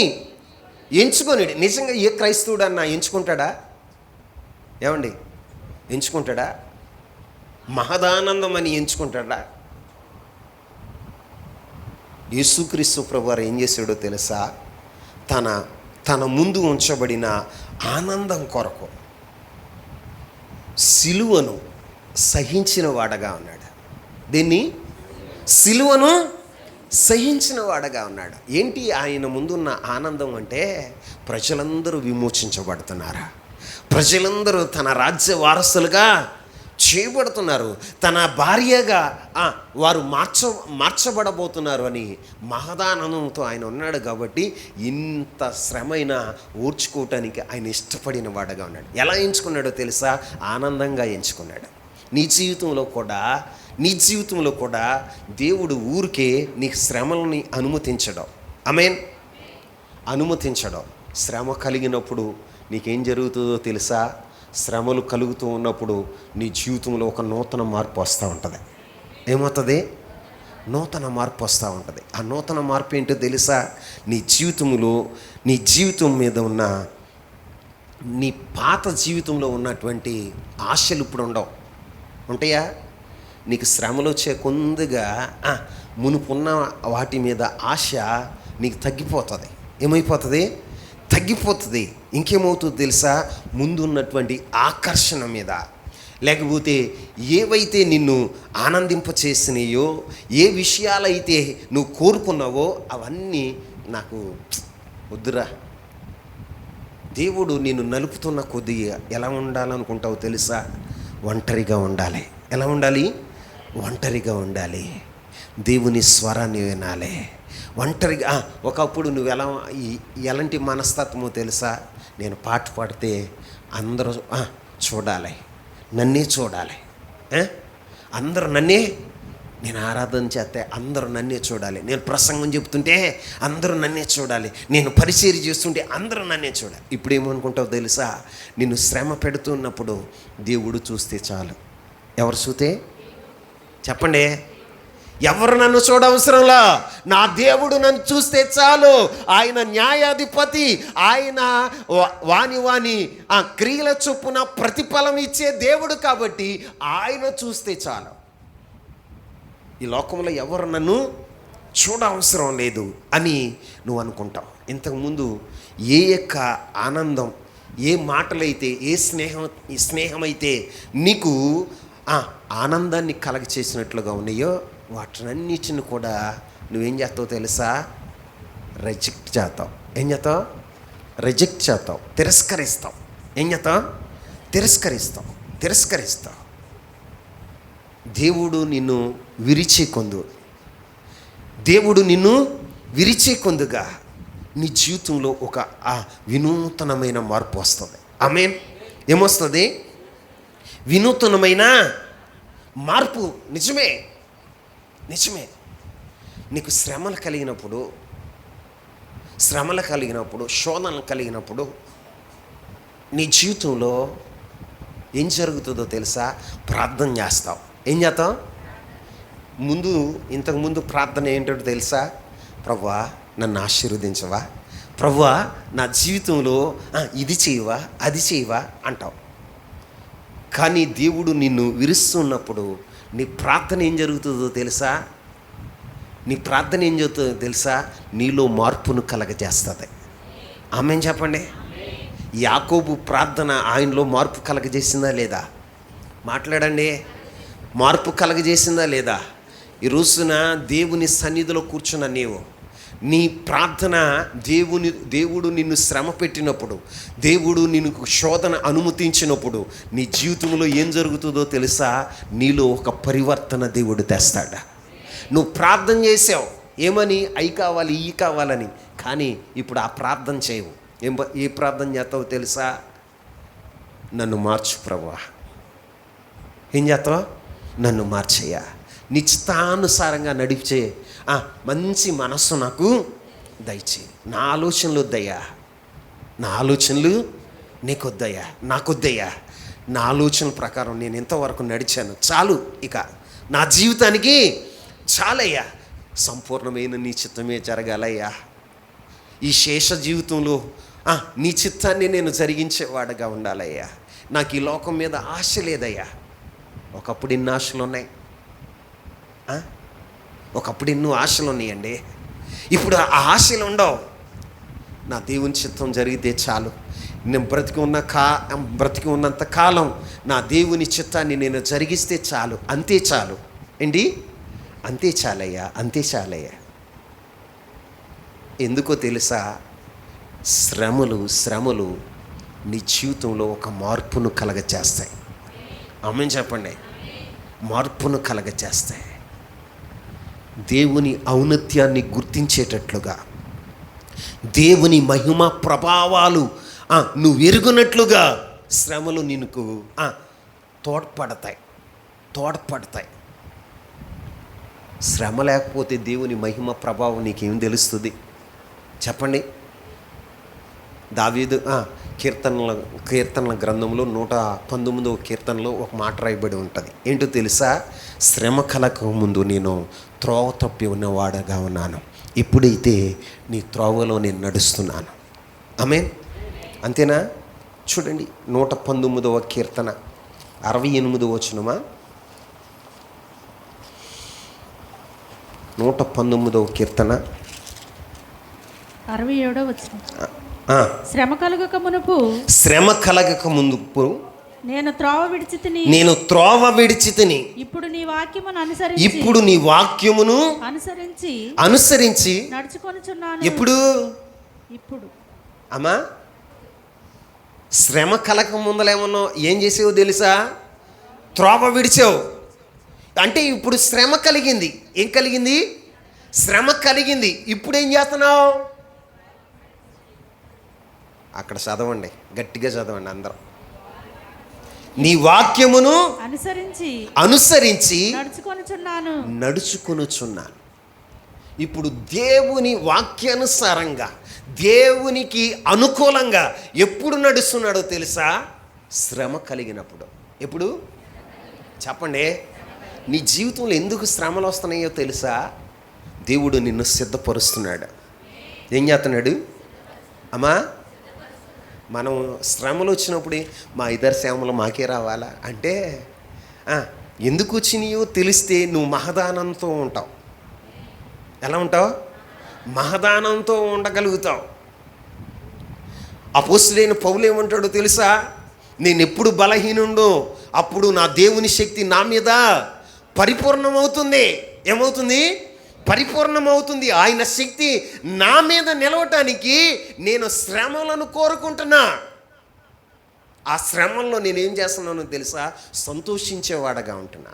ఎంచుకొని. నిజంగా ఏ క్రైస్తవుడు అన్నా ఎంచుకుంటాడా? ఏమండి, ఎంచుకుంటాడా? మహదానందం అని ఎంచుకుంటాడా? యేసుక్రీస్తు ప్రభువారు ఏం చేశాడో తెలుసా? తన ముందు ఉంచబడిన ఆనందం కొరకు సిలువను సహించిన వాడగా ఉన్నాడు. దీన్ని సిలువను సహించిన వాడగా ఉన్నాడు. ఏంటి ఆయన ముందున్న ఆనందం అంటే? ప్రజలందరూ విమోచించబడుతున్నారు, ప్రజలందరూ తన రాజ్య వారసులుగా చేయబడుతున్నారు, తన భార్యగా వారు మార్చబడబోతున్నారు అని మహదానందంతో ఆయన ఉన్నాడు. కాబట్టి ఇంత శ్రమైన ఓర్చుకోవటానికి ఆయన ఇష్టపడిన వాడుగా ఉన్నాడు. ఎలా ఎంచుకున్నాడో తెలుసా? ఆనందంగా ఎంచుకున్నాడు. నీ జీవితంలో కూడా దేవుడు ఊరికే నీ శ్రమలని అనుమతించడం. ఆమేన్. అనుమతించడం. శ్రమ కలిగినప్పుడు నీకేం జరుగుతుందో తెలుసా? శ్రమలు కలుగుతూ ఉన్నప్పుడు నీ జీవితంలో ఒక నూతన మార్పు వస్తూ ఉంటుంది. ఏమవుతుంది? నూతన మార్పు వస్తూ ఉంటుంది. ఆ నూతన మార్పు ఏంటో తెలుసా? నీ జీవితం మీద ఉన్న, నీ పాత జీవితంలో ఉన్నటువంటి ఆశలు ఇప్పుడు ఉండవు. ఉంటాయా? నీకు శ్రమలు వచ్చే కొందిగా మునుపున్న వాటి మీద ఆశ నీకు తగ్గిపోతుంది. ఏమైపోతుంది? తగ్గిపోతుంది. ఇంకేమవుతుందో తెలుసా? ముందున్నటువంటి ఆకర్షణ మీద, లేకపోతే ఏవైతే నిన్ను ఆనందింపచేసినాయో, ఏ విషయాలైతే నువ్వు కోరుకున్నావో అవన్నీ నాకు వద్దురా, దేవుడు నిన్ను నలుపుతున్న కొద్దిగా ఎలా ఉండాలనుకుంటావు తెలుసా? ఒంటరిగా ఉండాలి. ఎలా ఉండాలి? ఒంటరిగా ఉండాలి. దేవుని స్వరాన్ని వినాలి. ఒంటరిగా ఒకప్పుడు నువ్వు ఎలాంటి మనస్తత్వమో తెలుసా? నేను పాట పాడితే అందరూ చూడాలి, నన్నే చూడాలి, అందరూ నన్నే, నేను ఆరాధన చేస్తే అందరూ నన్నే చూడాలి, నేను ప్రసంగం చెప్తుంటే అందరూ నన్నే చూడాలి, నేను పరిచర్య చేస్తుంటే అందరూ నన్నే చూడాలి. ఇప్పుడు ఏమనుకుంటావు తెలుసా? నిన్ను శ్రమ పెడుతున్నప్పుడు దేవుడు చూస్తే చాలు. ఎవరు చూస్తే? చెప్పండి. ఎవరు నన్ను చూడవసరంలా, నా దేవుడు నన్ను చూస్తే చాలు. ఆయన న్యాయాధిపతి, ఆయన వాని ఆ క్రియల చొప్పున ప్రతిఫలం ఇచ్చే దేవుడు కాబట్టి ఆయన చూస్తే చాలు. ఈ లోకంలో ఎవరు నన్ను చూడవసరం లేదు అని నువ్వు అనుకుంటావు. ఇంతకుముందు ఏ యొక్క ఆనందం, ఏ మాటలైతే, ఏ స్నేహమైతే నీకు ఆనందాన్ని కలగ చేసినట్లుగా ఉన్నాయో వాటినన్నిటిని కూడా నువ్వేం చేస్తావు తెలుసా? రిజెక్ట్ చేస్తావు. ఏం చేస్తావు? రిజెక్ట్ చేస్తావు, తిరస్కరిస్తావు. ఏం చేస్తావు? తిరస్కరిస్తావు. దేవుడు నిన్ను విరిచే కొందుగా నీ జీవితంలో ఒక వినూతనమైన మార్పు వస్తుంది. ఆమేన్. ఏమొస్తుంది? వినూతనమైన మార్పు. నిజమే. నీకు శ్రమలు కలిగినప్పుడు, శోధనలు కలిగినప్పుడు నీ జీవితంలో ఏం జరుగుతుందో తెలుసా? ప్రార్థన చేస్తావు. ఏం చేస్తావు? ఇంతకుముందు ప్రార్థన ఏంటో తెలుసా? ప్రభువా నన్ను ఆశీర్వదించవా, ప్రభువా నా జీవితంలో ఇది చేయవా, అది చేయవా అంటావు. కానీ దేవుడు నిన్ను విరుస్తున్నప్పుడు నీ ప్రార్థన ఏం జరుగుతుందో తెలుసా? నీలో మార్పును కలగజేస్తుంది. ఆమేన్ చెప్పండి. యాకోబు ప్రార్థన ఆయనలో మార్పు కలగజేసిందా లేదా? మాట్లాడండి. మార్పు కలగజేసిందా లేదా? ఈ రోజున దేవుని సన్నిధిలో కూర్చున్న నీవు, నీ ప్రార్థన దేవుడు నిన్ను శ్రమ పెట్టినప్పుడు, దేవుడు నిన్ను శోధన అనుమతించినప్పుడు నీ జీవితంలో ఏం జరుగుతుందో తెలుసా? నీలో ఒక పరివర్తన దేవుడు తెస్తాడా. నువ్వు ప్రార్థన చేసావు ఏమని? అయి కావాలి, ఈ కావాలని. కానీ ఇప్పుడు ఆ ప్రార్థన చేయవు. ఏ ప్రార్థన చేస్తావు తెలుసా? నన్ను మార్చు ప్రభువా. ఏం చేస్తావు? నన్ను మార్చయ్యా, నిశ్చితానుసారంగా నడిచే మంచి మనస్సు నాకు దయచేయి. నా ఆలోచనలు వద్దయ్యా, నా ఆలోచనలు నీకొద్దయ్యా, నాకొద్దయ్యా. నా ఆలోచనల ప్రకారం నేను ఎంతవరకు నడిచాను చాలు, ఇక నా జీవితానికి చాలయ్యా, సంపూర్ణమైన నీ చిత్తమే జరగాలయ్యా. ఈ శేష జీవితంలో నీ చిత్తాన్ని నేను జరిగించేవాడుగా ఉండాలయ్యా. నాకు ఈ లోకం మీద ఆశ లేదయ్యా. ఒకప్పుడు ఎన్ని ఆశలు ఉన్నాయి, ఒకప్పుడు ఎన్నో ఆశలు ఉన్నాయండి. ఇప్పుడు ఆ ఆశలు ఉండవు. నా దేవుని చిత్తం జరిగితే చాలు, నేను బ్రతికి ఉన్నంత కాలం నా దేవుని చిత్తాన్ని నేను జరిగిస్తే చాలు, అంతే చాలు. ఏంటి? అంతే చాలయ్యా. ఎందుకో తెలుసా? శ్రమలు నీ జీవితంలో ఒక మార్పును కలగచేస్తాయి. ఆమేన్ చెప్పండి. మార్పును కలగచేస్తాయి. దేవుని ఔన్నత్యాన్ని గుర్తించేటట్లుగా, దేవుని మహిమ ప్రభావాలు నువ్వు ఎరుగునట్లుగా శ్రమలు నిన్ను తోడ్పడతాయి. శ్రమ లేకపోతే దేవుని మహిమ ప్రభావం నీకేం తెలుస్తుంది చెప్పండి? దావీదు కీర్తనల గ్రంథంలో 119వ కీర్తనలో ఒక మాట రాయబడి ఉంటుంది. ఏంటో తెలుసా? శ్రమ కలక ముందు నేను త్రోవ తప్పి ఉన్నవాడగా ఉన్నాను, ఇప్పుడైతే నీ త్రోవలో నేను నడుస్తున్నాను. ఆమేన్. అంతేనా? చూడండి 119వ కీర్తన 68వ వచనమా? 119వ కీర్తన
67వ వచనం. శ్రమ కలగక మునుపు నేను త్రోవ విడిచితిని, ఇప్పుడు నీ వాక్యమును అనుసరించి నడుచుకొనుచున్నాను. ఇప్పుడు అమ్మా
శ్రమ కలక ముందలేమన్నా ఏం చేసావు తెలుసా? త్రోవ విడిచావు. అంటే ఇప్పుడు శ్రమ కలిగింది. ఏం కలిగింది? శ్రమ కలిగింది. ఇప్పుడు ఏం చేస్తున్నావు? అక్కడ చదవండి, గట్టిగా చదవండి అందరూ. నీ వాక్యమును అనుసరించి నడుచుకొనుచున్నాను. ఇప్పుడు దేవుని వాక్యానుసారంగా, దేవునికి అనుకూలంగా ఎప్పుడు నడుస్తున్నాడో తెలుసా? శ్రమ కలిగినప్పుడు. ఎప్పుడు చెప్పండి? నీ జీవితంలో ఎందుకు శ్రమలు వస్తున్నాయో తెలుసా? దేవుడు నిన్ను సిద్ధపరుస్తున్నాడు. ఏం చేస్తున్నాడు అమ్మా? మనం శ్రమలు వచ్చినప్పుడు మా ఇద్దరు శ్రమలు మాకే రావాలా అంటే ఎందుకు వచ్చినాయో తెలిస్తే నువ్వు మహదానంతో ఉంటావు. ఎలా ఉంటావు? మహదానంతో ఉండగలుగుతావు. అపోస్తులైన పౌలు ఏమంటాడో తెలుసా? నేను ఎప్పుడు బలహీనుండో అప్పుడు నా దేవుని శక్తి నా మీద పరిపూర్ణమవుతుంది. ఏమవుతుంది? పరిపూర్ణమవుతుంది. ఆయన శక్తి నా మీద నిలవటానికి నేను శ్రమలను కోరుకుంటున్నా. ఆ శ్రమల్లో నేనేం చేస్తున్నానో తెలుసా? సంతోషించేవాడగా ఉంటున్నా.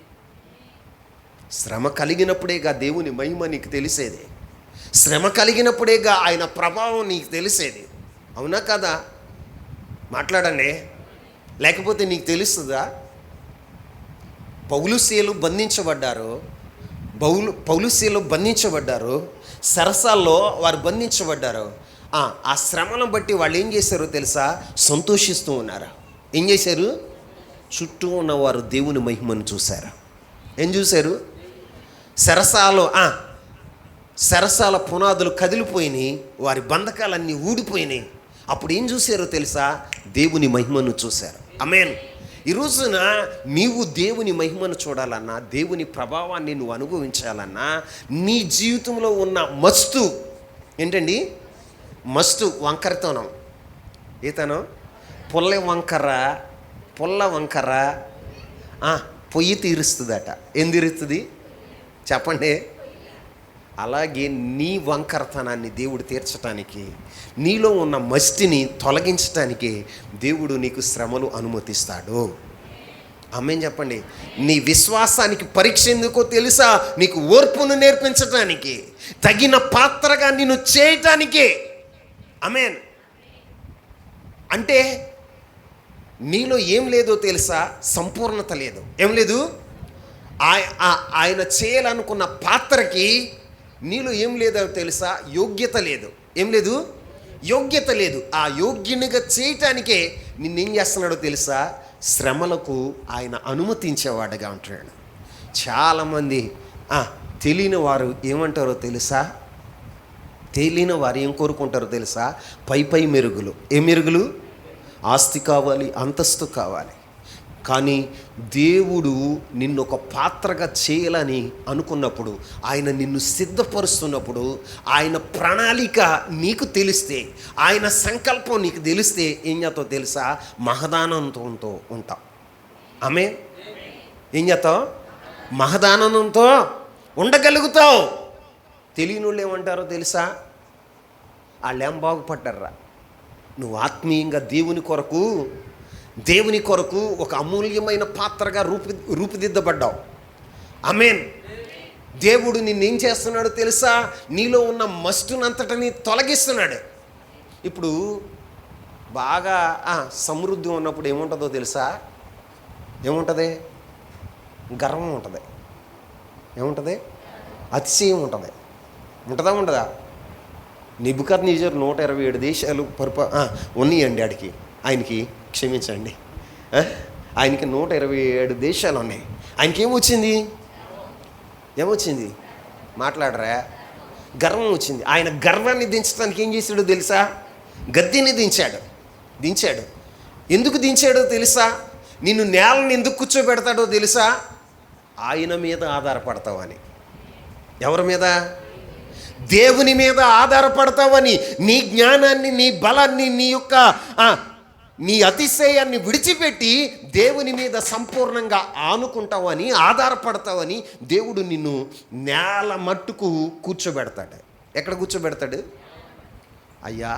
శ్రమ కలిగినప్పుడేగా దేవుని మహిమ నీకు తెలిసేది. శ్రమ కలిగినప్పుడేగా ఆయన ప్రభావం నీకు తెలిసేది. అవునా కదా? మాట్లాడండి, లేకపోతే నీకు తెలుస్తుందా? పౌలుసీలు బంధించబడ్డారు. సరసాల్లో వారు బంధించబడ్డారు. ఆ శ్రమను బట్టి వాళ్ళు ఏం చేశారో తెలుసా? సంతోషిస్తూ ఉన్నారు. ఏం చేశారు? చుట్టూ ఉన్నవారు దేవుని మహిమను చూశారు. ఏం చూశారు? సరసాల పునాదులు కదిలిపోయినాయి, వారి బంధకాలన్నీ ఊడిపోయినాయి. అప్పుడు ఏం చూశారో తెలుసా? దేవుని మహిమను చూశారు. ఆమేన్. ఈ రోజున నీవు దేవుని మహిమను చూడాలన్నా, దేవుని ప్రభావాన్ని నువ్వు అనుభవించాలన్నా, నీ జీవితంలో ఉన్న మస్తు ఏంటండి? మస్తు వంకరతనం. ఏతనం? పుల్ల వంకర పొయ్యి తీరుస్తుందట. ఏం తీరుస్తుంది చెప్పండి? అలాగే నీ వంకరతనాన్ని దేవుడు తీర్చటానికి, నీలో ఉన్న మస్తిని తొలగించటానికి దేవుడు నీకు శ్రమలు అనుమతిస్తాడు. ఆమేన్ చెప్పండి. నీ విశ్వాసానికి పరీక్ష ఎందుకో తెలుసా? నీకు ఓర్పును నేర్పించటానికి, తగిన పాత్రగా నిన్ను చేయటానికే. ఆమేన్. అంటే నీలో ఏం లేదో తెలుసా? సంపూర్ణత లేదు. ఏం లేదు? ఆయన చేయాలనుకున్న పాత్రకి నీలో ఏం లేదో తెలుసా? యోగ్యత లేదు. ఏం లేదు? యోగ్యత లేదు. ఆ యోగ్యునిగా చేయటానికే నిన్నేం చేస్తున్నాడో తెలుసా? శ్రమలకు ఆయన అనుమతించేవాడుగా ఉంటున్నాడు. చాలామంది తెలియని వారు ఏమంటారో తెలుసా? తెలియని వారు ఏం కోరుకుంటారో తెలుసా? పై మెరుగులు. ఏ మెరుగులు? ఆస్తి కావాలి, అంతస్తు కావాలి. కానీ దేవుడు నిన్ను ఒక పాత్రగా చేయాలని అనుకున్నప్పుడు, ఆయన నిన్ను సిద్ధపరుస్తున్నప్పుడు, ఆయన ప్రణాళిక నీకు తెలిస్తే, ఆయన సంకల్పం నీకు తెలిస్తే ఏం చేస్తావు తెలుసా? మహదానందంతో ఉంటావు. ఆమె ఏం చేస్తావు? మహదానందంతో ఉండగలుగుతావు. తెలియని వాళ్ళు ఏమంటారో తెలుసా? వాళ్ళేం బాగుపడ్డారా? నువ్వు ఆత్మీయంగా దేవుని కొరకు ఒక అమూల్యమైన పాత్రగా రూపుదిద్దబడ్డావు. ఆమేన్. దేవుడు నిన్నేం చేస్తున్నాడో తెలుసా? నీలో ఉన్న మస్టునంతటిని తొలగిస్తున్నాడు. ఇప్పుడు బాగా సమృద్ధి ఉన్నప్పుడు ఏముంటుందో తెలుసా? ఏముంటుంది? గర్వం ఉంటుంది. ఏముంటుంది? అతిశయం ఉంటుంది. ఉంటుందా? నెబుకద్నెజరు 127 దేశాలు ఉన్నాయండి. ఆయనకి క్షమించండి, ఆయనకి 127 దేశాలు ఉన్నాయి. ఆయనకి ఏమొచ్చింది? మాట్లాడరా? గర్వం వచ్చింది. ఆయన గర్వాన్ని దించడానికి ఏం చేశాడో తెలుసా? గద్దెని దించాడు. ఎందుకు దించాడో తెలుసా? నిన్ను నేలను ఎందుకు కూర్చోబెడతాడో తెలుసా? ఆయన మీద ఆధారపడతావని. ఎవరి మీద? దేవుని మీద ఆధారపడతావని. నీ జ్ఞానాన్ని, నీ బలాన్ని, నీ అతిశయాన్ని విడిచిపెట్టి దేవుని మీద సంపూర్ణంగా ఆనుకుంటావని, ఆధారపడతావని దేవుడు నిన్ను నేల మట్టుకు కూర్చోబెడతాడు. ఎక్కడ కూర్చోబెడతాడు? అయ్యా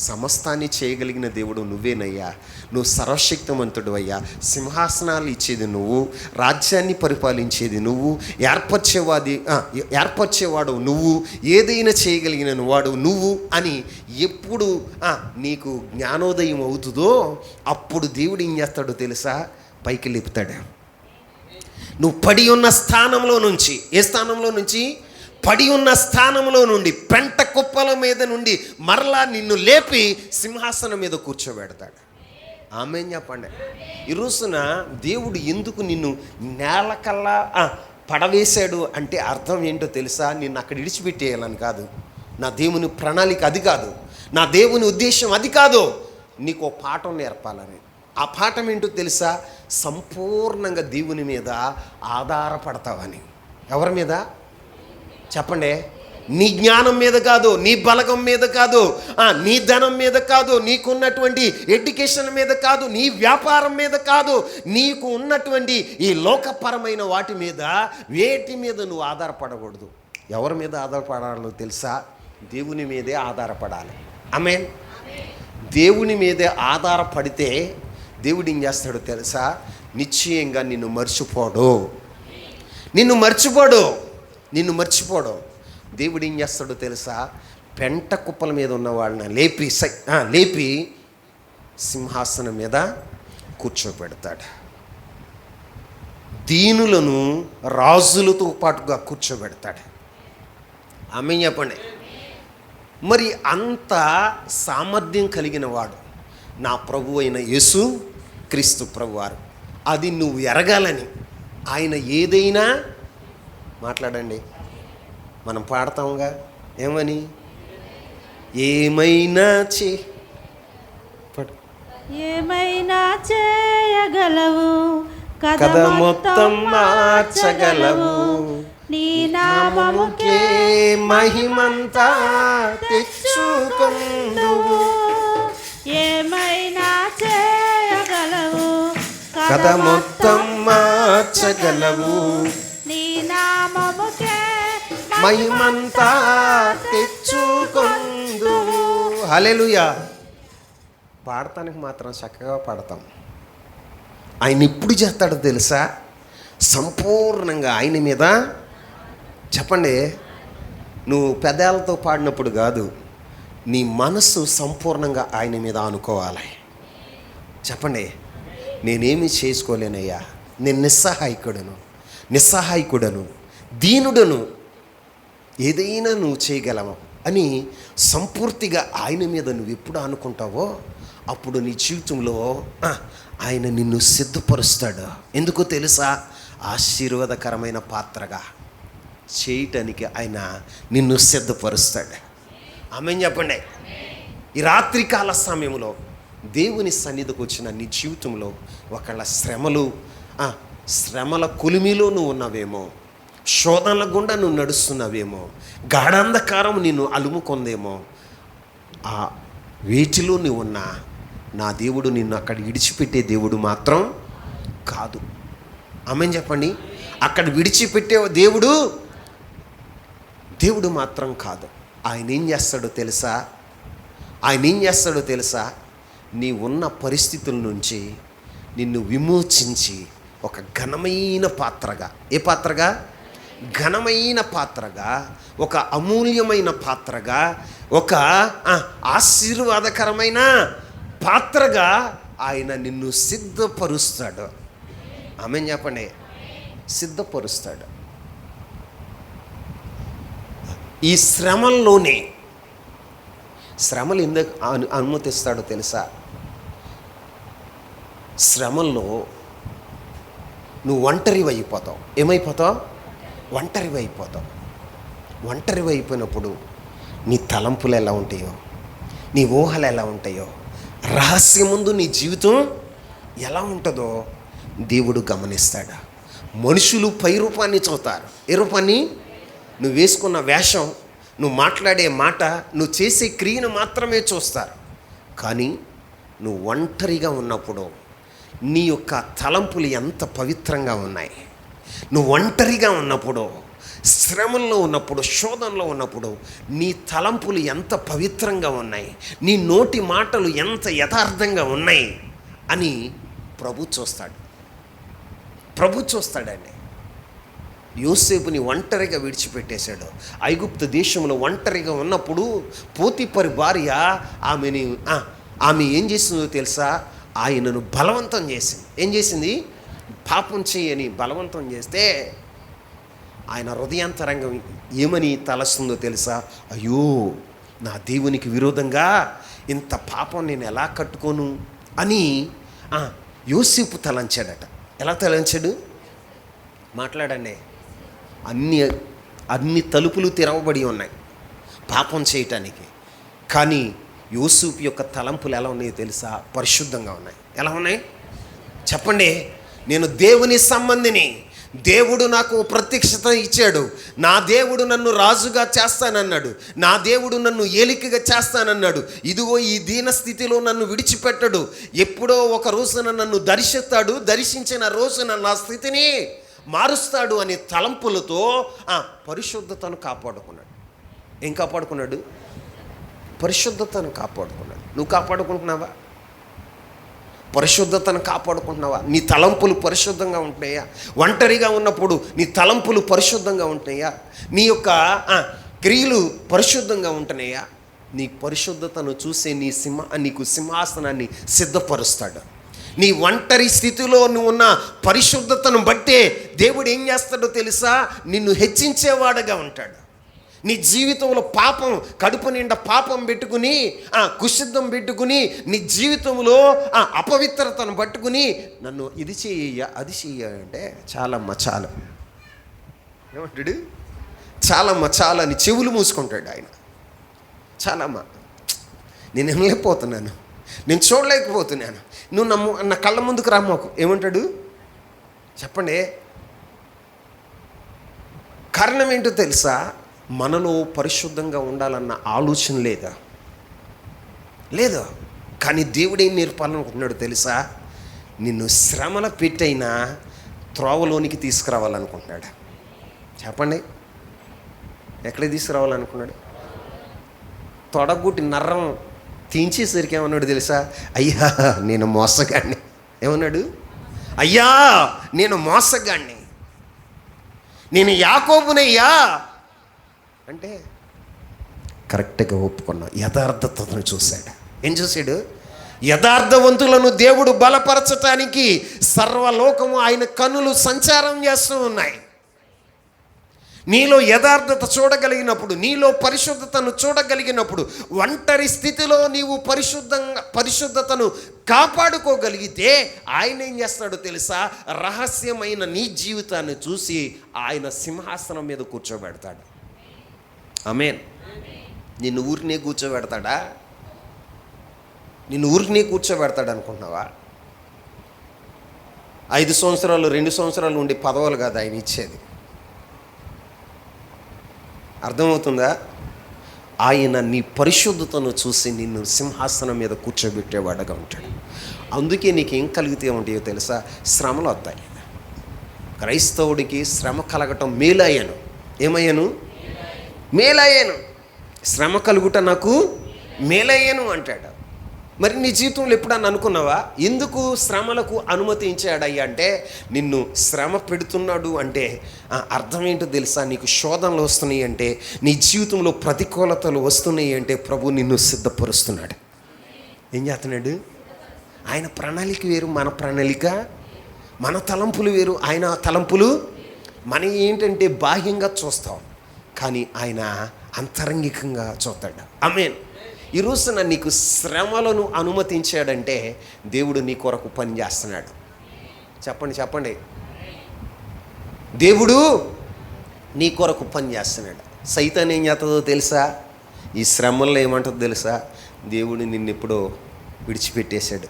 సమస్తాన్ని చేయగలిగిన దేవుడు నువ్వేనయ్యా, నువ్వు సర్వశక్తిమంతుడు అయ్యా, సింహాసనాలు ఇచ్చేది నువ్వు, రాజ్యాన్ని పరిపాలించేది నువ్వు, ఏర్పరిచేవాడు నువ్వు, ఏదైనా చేయగలిగిన వాడు నువ్వు అని ఎప్పుడు నీకు జ్ఞానోదయం అవుతుందో అప్పుడు దేవుడు ఏం చేస్తాడో తెలుసా? పైకి లేపుతాడు. నువ్వు పడి ఉన్న స్థానంలో నుంచి, ఏ స్థానంలో నుంచి? పడి ఉన్న స్థానంలో నుండి, పెంట కుప్పల మీద నుండి మరలా నిన్ను లేపి సింహాసనం మీద కూర్చోబెడతాడు. ఆమేన్ చెప్పండి. ఈ రోజున దేవుడు ఎందుకు నిన్ను నేలకల్లా పడవేశాడు అంటే అర్థం ఏంటో తెలుసా? నిన్ను అక్కడ విడిచిపెట్టేయాలని కాదు. నా దేవుని ప్రణాళిక అది కాదు, నా దేవుని ఉద్దేశం అది కాదు. నీకు ఓ పాఠం నేర్పాలని. ఆ పాఠం ఏంటో తెలుసా? సంపూర్ణంగా దేవుని మీద ఆధారపడతావని. ఎవరి మీద చెప్పండి? నీ జ్ఞానం మీద కాదు, నీ బలగం మీద కాదు, నీ ధనం మీద కాదు, నీకున్నటువంటి ఎడ్యుకేషన్ మీద కాదు, నీ వ్యాపారం మీద కాదు, నీకు ఉన్నటువంటి ఈ లోకపరమైన వాటి మీద, వేటి మీద నువ్వు ఆధారపడకూడదు. ఎవరి మీద ఆధారపడాలో తెలుసా? దేవుని మీదే ఆధారపడాలి. ఆమేన్. దేవుని మీదే ఆధారపడితే దేవుడు ఏం చేస్తాడో తెలుసా? నిశ్చయంగా నిన్ను మర్చిపోడు. దేవుడు ఏం చేస్తాడో తెలుసా? పెంట కుప్పల మీద ఉన్న వాళ్ళని లేపి సింహాసనం మీద కూర్చోబెడతాడు. దీనులను రాజులతో పాటుగా కూర్చోబెడతాడు. ఆమేన్ చెప్పండి. మరి అంత సామర్థ్యం కలిగిన వాడు నా ప్రభు అయిన యేసు క్రీస్తు ప్రభువారు. అది నువ్వు ఎరగాలని ఆయన ఏదైనా మాట్లాడండి. మనం పాడతాంగా, ఏమని? ఏమైనా
చేయగలవు,
కథ మొత్తం మార్చగలవు,
నీ నామముకే
మహిమంతా తెచ్చుకొందువు.
ఏమైనా చేయగలవు,
కథ మొత్తం మార్చగలవు,
నీ నామముకే
మహిమంతా తెచ్చుకొందువు. హల్లెలూయా. పాడటానికి మాత్రం చక్కగా పాడతాం. ఆయన ఎప్పుడు చేస్తాడో తెలుసా? సంపూర్ణంగా ఆయన మీద. చెప్పండి, నువ్వు పెదాలతో పాడినప్పుడు కాదు, నీ మనస్సు సంపూర్ణంగా ఆయన మీద అనుకోవాలి. చెప్పండి, నేనేమి చేసుకోలేనయ్యా, నేను నిస్సహాయకుడను, దీనుడను, ఏదైనా నువ్వు చేయగలవు అని సంపూర్తిగా ఆయన మీద నువ్వు ఎప్పుడు అనుకుంటావో అప్పుడు నీ జీవితంలో ఆయన నిన్ను సిద్ధపరుస్తాడు. ఎందుకో తెలుసా? ఆశీర్వాదకరమైన పాత్రగా చేయటానికి ఆయన నిన్ను సిద్ధపరుస్తాడు. ఆమేన్ చెప్పండి. ఈ రాత్రికాల సమయంలో దేవుని సన్నిధికి వచ్చిన నీ జీవితంలో ఒకళ్ళ శ్రమల కొలిమిలో నువ్వు ఉన్నావేమో, శోధనల గుండా నువ్వు నడుస్తున్నావేమో, గాఢాంధకారం నిన్ను అలుముకుందేమో. వీటిలో నువ్వు ఉన్నా నా దేవుడు నిన్ను అక్కడ విడిచిపెట్టే దేవుడు మాత్రం కాదు. ఆమేన్ చెప్పండి. అక్కడ విడిచిపెట్టే దేవుడు మాత్రం కాదు. ఆయన ఏం చేస్తాడో తెలుసా? నీ ఉన్న పరిస్థితుల నుంచి నిన్ను విమోచించి ఒక ఘనమైన పాత్రగా, ఏ పాత్రగా? ఘనమైన పాత్రగా, ఒక అమూల్యమైన పాత్రగా, ఒక ఆశీర్వాదకరమైన పాత్రగా ఆయన నిన్ను సిద్ధపరుస్తాడు. ఆమేన్ చెప్పండి. సిద్ధపరుస్తాడు. ఈ శ్రమల్లోనే, శ్రమలు ఎందుకు అనుమతిస్తాడో తెలుసా? శ్రమల్లో నువ్వు ఒంటరివైపోతావు. ఏమైపోతావు? ఒంటరివైపోయినప్పుడు నీ తలంపులు ఎలా ఉంటాయో, నీ ఊహలు ఎలా ఉంటాయో, రహస్యం ముందు నీ జీవితం ఎలా ఉంటుందో దేవుడు గమనిస్తాడు. మనుషులు పై రూపాన్ని చూస్తారు. ఏ రూపాన్ని? నువ్వు వేసుకున్న వేషం, నువ్వు మాట్లాడే మాట, నువ్వు చేసే క్రియను మాత్రమే చూస్తారు. కానీ నువ్వు ఒంటరిగా ఉన్నప్పుడు నీ యొక్క తలంపులు ఎంత పవిత్రంగా ఉన్నాయి. నువ్వు ఒంటరిగా ఉన్నప్పుడు శ్రమల్లో ఉన్నప్పుడు, శోధనలో ఉన్నప్పుడు నీ తలంపులు ఎంత పవిత్రంగా ఉన్నాయి, నీ నోటి మాటలు ఎంత యథార్థంగా ఉన్నాయి అని ప్రభు చూస్తాడండి. యోసేపుని ఒంటరిగా విడిచిపెట్టేశాడు. ఐగుప్తు దేశంలో ఒంటరిగా ఉన్నప్పుడు పోతీఫరు భార్య ఆమె ఏం చేసిందో తెలుసా? ఆయనను బలవంతం చేసింది. ఏం చేసింది? పాపం చేయని బలవంతం చేస్తే ఆయన హృదయాంతరంగం ఏమని తలస్తుందో తెలుసా? అయ్యో, నా దేవునికి విరోధంగా ఇంత పాపం నేను ఎలా కట్టుకోను అని యోసేపు తలంచాడట. ఎలా తలంచాడు? మాట్లాడండి. అన్ని తలుపులు తెరవబడి ఉన్నాయి పాపం చేయటానికి. కానీ యోసేపు యొక్క తలంపులు ఎలా ఉన్నాయో తెలుసా? పరిశుద్ధంగా ఉన్నాయి. ఎలా ఉన్నాయి చెప్పండి. నేను దేవుని సంబంధిని, దేవుడు నాకు ప్రత్యక్షత ఇచ్చాడు, నా దేవుడు నన్ను రాజుగా చేస్తానన్నాడు, నా దేవుడు నన్ను ఏలికగా చేస్తానన్నాడు, ఇదిగో ఈ దీన స్థితిలో నన్ను విడిచిపెట్టడు, ఎప్పుడో ఒక రోజున నన్ను దర్శిస్తాడు, దర్శించిన రోజున నా స్థితిని మారుస్తాడు అనే తలంపులతో పరిశుద్ధతను కాపాడుకున్నాడు. ఏం కాపాడుకున్నాడు? పరిశుద్ధతను కాపాడుకున్నాడు. నువ్వు కాపాడుకుంటున్నావా? పరిశుద్ధతను కాపాడుకుంటున్నావా? నీ తలంపులు పరిశుద్ధంగా ఉంటున్నాయా? ఒంటరిగా ఉన్నప్పుడు నీ తలంపులు పరిశుద్ధంగా ఉంటున్నాయా? నీ యొక్క క్రియలు పరిశుద్ధంగా ఉంటున్నాయా? నీ పరిశుద్ధతను చూసే నీకు సింహాసనాన్ని సిద్ధపరుస్తాడు. నీ ఒంటరి స్థితిలో నువ్వు ఉన్న పరిశుద్ధతను బట్టే దేవుడు ఏం చేస్తాడో తెలుసా? నిన్ను హెచ్చించేవాడుగా ఉంటాడు. నీ జీవితంలో పాపం, కడుపు నిండా పాపం పెట్టుకుని, కుశుద్ధం పెట్టుకుని, నీ జీవితంలో అపవిత్రతను పట్టుకుని నన్ను ఇది చెయ్య అది చెయ్య అంటే చాలు ఏమంటాడు? చాలని చెవులు మూసుకుంటాడు ఆయన. చాలమ్మా, నేను వినలేకపోతున్నాను, నేను చూడలేకపోతున్నాను, నువ్వు నా కళ్ళ ముందుకు రామ్మకు. ఏమంటాడు చెప్పండి? కారణం ఏంటో తెలుసా? మనలో పరిశుద్ధంగా ఉండాలన్న ఆలోచన లేదా? కానీ దేవుడు ఏం నేర్పాలనుకుంటున్నాడు తెలుసా? నిన్ను శ్రమల పెట్టైనా త్రోవలోనికి తీసుకురావాలనుకుంటున్నాడు. చెప్పండి, ఎక్కడికి తీసుకురావాలనుకున్నాడు? తొడగుట్టి నర్రం తీంచేసరికి ఏమన్నాడు తెలుసా? అయ్యా నేను మోసగాడిని. ఏమన్నాడు? అయ్యా నేను మోసగాడిని, నేను యాకోబునయ్యా అంటే కరెక్ట్గా ఒప్పుకున్నా. యథార్థతను చూశాడు. ఏం చూశాడు? యథార్థవంతులను దేవుడు బలపరచటానికి సర్వలోకము ఆయన కన్నులు సంచారం చేస్తూ ఉన్నాయి. నీలో యథార్థత చూడగలిగినప్పుడు, నీలో పరిశుద్ధతను చూడగలిగినప్పుడు, ఒంటరి స్థితిలో నీవు పరిశుద్ధతను కాపాడుకోగలిగితే ఆయన ఏం చేస్తాడో తెలుసా? రహస్యమైన నీ జీవితాన్ని చూసి ఆయన సింహాసనం మీద కూర్చోబెడతాడు. ఆమేన్. నిన్ను ఊరినే కూర్చోబెడతాడా? నిన్ను ఊరినే కూర్చోబెడతాడు అనుకుంటున్నావా? 5 సంవత్సరాలు 2 సంవత్సరాలు ఉండి పదవులు కాదు ఆయన ఇచ్చేది. అర్థమవుతుందా? ఆయన నీ పరిశుద్ధతను చూసి నిన్ను సింహాసనం మీద కూర్చోబెట్టేవాడుగా ఉంటాడు. అందుకే నీకు ఏం కలిగితే ఉంటాయో తెలుసా? శ్రమలు వస్తాయి. క్రైస్తవుడికి శ్రమ కలగటం మేలయ్యాను. ఏమయ్యాను? మేలయ్యాను. శ్రమ కలుగుట నాకు మేలయ్యాను అంటాడు. మరి నీ జీవితంలో ఎప్పుడన్నా అనుకున్నావా? ఎందుకు శ్రమలకు అనుమతించాడయ్యా అంటే, నిన్ను శ్రమ పెడుతున్నాడు అంటే అర్థం ఏంటో తెలుసా? నీకు శోధనలు వస్తున్నాయి అంటే, నీ జీవితంలో ప్రతికూలతలు వస్తున్నాయి అంటే ప్రభు నిన్ను సిద్ధపరుస్తున్నాడు. ఏం చేస్తున్నాడు? ఆయన ప్రణాళిక వేరు, మన ప్రణాళిక, మన తలంపులు వేరు, ఆయన తలంపులు. మన ఏంటంటే బాహ్యంగా చూస్తాం, కానీ ఆయన అంతరంగికంగా చూస్తాడు. ఆమేన్. ఈ రోజున నీకు శ్రమలను అనుమతించాడంటే దేవుడు నీ కొరకు పని చేస్తున్నాడు. చెప్పండి. దేవుడు నీ కొరకు పని చేస్తున్నాడు. సైతాన్ ఏం చేస్తుందో తెలుసా? ఈ శ్రమల్లో ఏమంటుందో తెలుసా? దేవుడు నిన్నెప్పుడో విడిచిపెట్టేశాడు.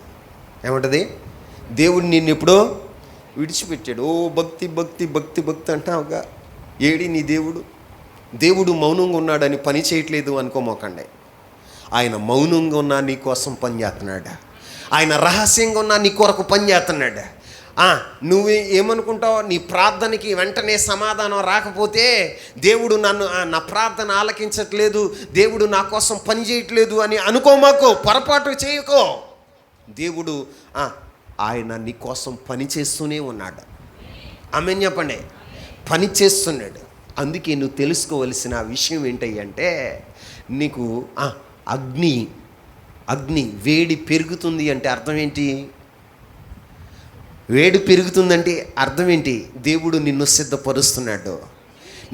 ఏమంటుంది? దేవుడు నిన్నెప్పుడో విడిచిపెట్టాడు. ఓ భక్తి భక్తి భక్తి భక్తి అంటావుగా, ఏడి నీ దేవుడు మౌనంగా ఉన్నాడని పని చేయట్లేదు అనుకోమోకండి. ఆయన మౌనంగా ఉన్నా నీ కోసం పని చేస్తున్నాడు. ఆయన రహస్యంగా ఉన్నా నీ కొరకు పని చేస్తున్నాడు. నువ్వు ఏమనుకుంటావు, నీ ప్రార్థనకి వెంటనే సమాధానం రాకపోతే దేవుడు నా ప్రార్థన ఆలకించట్లేదు, దేవుడు నా కోసం పని చేయట్లేదు అని అనుకోమాకో, పొరపాటు చేయకో. దేవుడు ఆయన నీ కోసం పని చేస్తూనే ఉన్నాడు. ఆమేన్ చెప్పండి. పని చేస్తున్నాడు. అందుకే నువ్వు తెలుసుకోవలసిన విషయం ఏంటంటే, నీకు అగ్ని వేడి పెరుగుతుంది అంటే అర్థం ఏంటి? వేడి పెరుగుతుందంటే అర్థం ఏంటి? దేవుడు నిన్ను సిద్ధపరుస్తున్నాడు,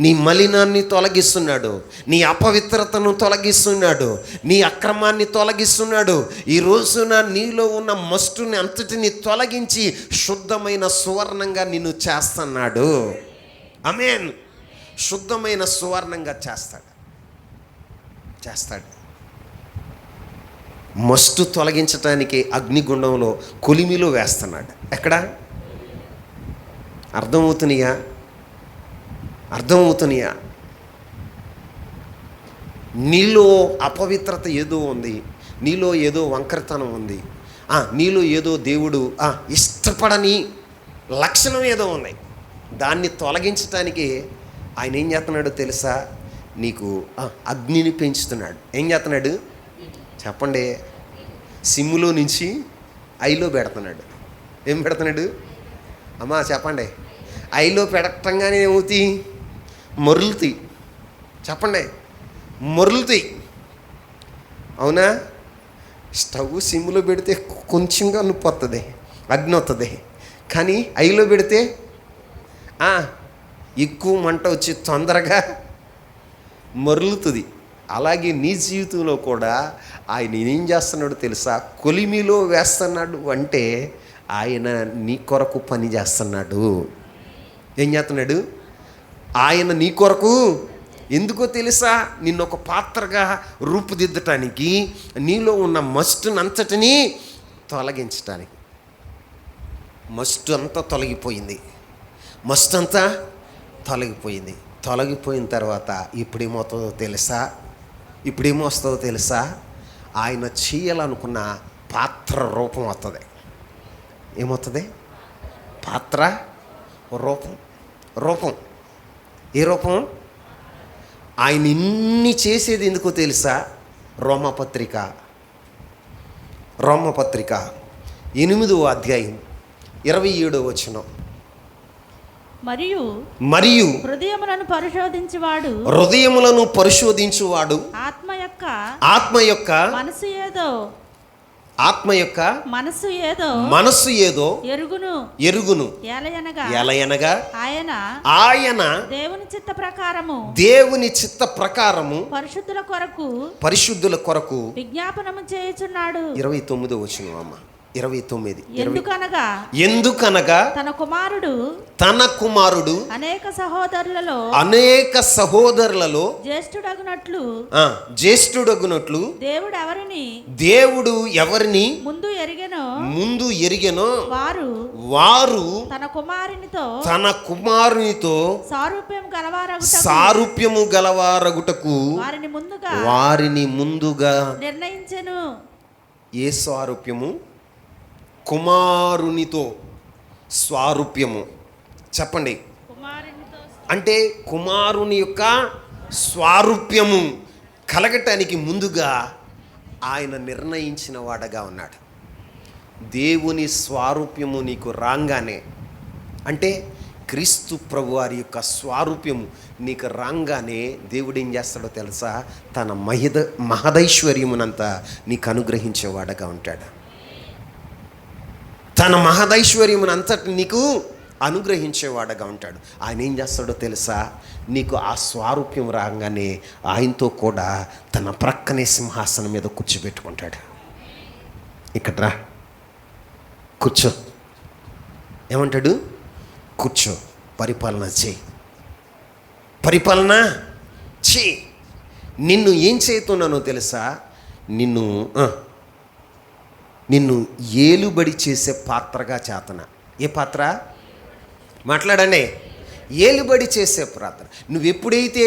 నీ మలినాన్ని తొలగిస్తున్నాడు, నీ అపవిత్రతను తొలగిస్తున్నాడు, నీ అక్రమాన్ని తొలగిస్తున్నాడు. ఈ రోజున నీలో ఉన్న మస్టుని అంతటిని తొలగించి శుద్ధమైన సువర్ణంగా నిన్ను చేస్తున్నాడు. ఆమేన్. శుద్ధమైన సువర్ణంగా చేస్తాడు. మస్టు తొలగించటానికి అగ్నిగుండంలో కొలిమిలో వేస్తున్నాడు. ఎక్కడ? అర్థమవుతున్నాయా? నీలో అపవిత్రత ఏదో ఉంది, నీలో ఏదో వంకరతనం ఉంది, నీలో ఏదో దేవుడు ఇష్టపడని లక్షణం ఏదో ఉన్నాయి. దాన్ని తొలగించటానికి ఆయన ఏం చేస్తున్నాడో తెలుసా? నీకు అగ్నిని పెంచుతున్నాడు. ఏం చేస్తున్నాడు చెప్పండి? సిమ్ములో నుంచి ఐలో పెడుతున్నాడు. ఏం పెడుతున్నాడు అమ్మా చెప్పండి? ఐలో పెట్టంగానే ఏమవుతాయి? మొరులుతాయి. చెప్పండి, మొరులుతాయి. అవునా? స్టవ్ సిమ్లో పెడితే కొంచెంగా నొప్పి వస్తుంది, అగ్ని వస్తుంది. కానీ ఐలో పెడితే ఎక్కువ మంట వచ్చి తొందరగా మరులుతుంది. అలాగే నీ జీవితంలో కూడా ఆయన ఏం చేస్తున్నాడు తెలుసా? కొలిమిలో వేస్తున్నాడు అంటే ఆయన నీ కొరకు పని చేస్తున్నాడు. ఏం చేస్తున్నాడు ఆయన నీ కొరకు? ఎందుకో తెలుసా? నిన్ను ఒక పాత్రగా రూపుదిద్దటానికి, నీలో ఉన్న మస్టునంతటినీ తొలగించటానికి. మస్టు అంతా తొలగిపోయింది. మస్టు అంతా తొలగిపోయిన తర్వాత ఇప్పుడేమో వస్తుందో తెలుసా? ఆయన చేయాలనుకున్న పాత్ర రూపం వస్తుంది. ఏమవుతుంది? పాత్ర రూపం. ఏ రూపం? ఆయన ఇన్ని చేసేది ఎందుకో తెలుసా? రోమపత్రిక 8వ అధ్యాయం 27వ వచనం. మరియు
హృదయములను
పరిశోధించువాడు ఆత్మ యొక్క మనసు ఏదో ఎరుగును. ఎలయనగా ఆయన దేవుని చిత్త ప్రకారము పరిశుద్ధుల కొరకు
విజ్ఞాపనము చేయుచున్నాడు.
29వ వచనం అమ్మ. 29.
ఎందుకనగా తన కుమారుడు అనేక సహోదరులలో
జ్యేష్ఠుడగునట్లు దేవుడు ఎవరిని ముందు ఎరిగెనో వారు తన కుమారునితో సారూప్యము గలవారగుటకు వారిని ముందుగా
నిర్ణయించెను.
ఏ స్వారూప్యము? కుమారునితో స్వారూప్యము. చెప్పండి. అంటే కుమారుని యొక్క స్వారూప్యము కలగటానికి ముందుగా ఆయన నిర్ణయించిన వాడగా ఉన్నాడు. దేవుని స్వారూప్యము నీకు రాగానే, అంటే క్రీస్తు ప్రభు వారి యొక్క స్వారూప్యము నీకు రాగానే దేవుడు ఏం చేస్తాడో తెలుసా? తన మహదైశ్వర్యమునంతా నీకు అనుగ్రహించేవాడగా ఉంటాడు. తన మహదైశ్వర్యమునంతటి నీకు అనుగ్రహించేవాడగా ఉంటాడు. ఆయన ఏం చేస్తాడో తెలుసా? నీకు ఆ స్వారూప్యం రాగానే ఆయనతో కూడా తన ప్రక్కనే సింహాసనం మీద కూర్చోబెట్టుకుంటాడు. ఇక్కడ రా, కూర్చో. ఏమంటాడు? కూర్చో, పరిపాలన చేయి. నిన్ను ఏం చేస్తున్నానో తెలుసా? నిన్ను ఏలుబడి చేసే పాత్రగా చేతనా. ఏ పాత్ర? మాట్లాడండి. ఏలుబడి చేసే పాత్ర. నువ్వు ఎప్పుడైతే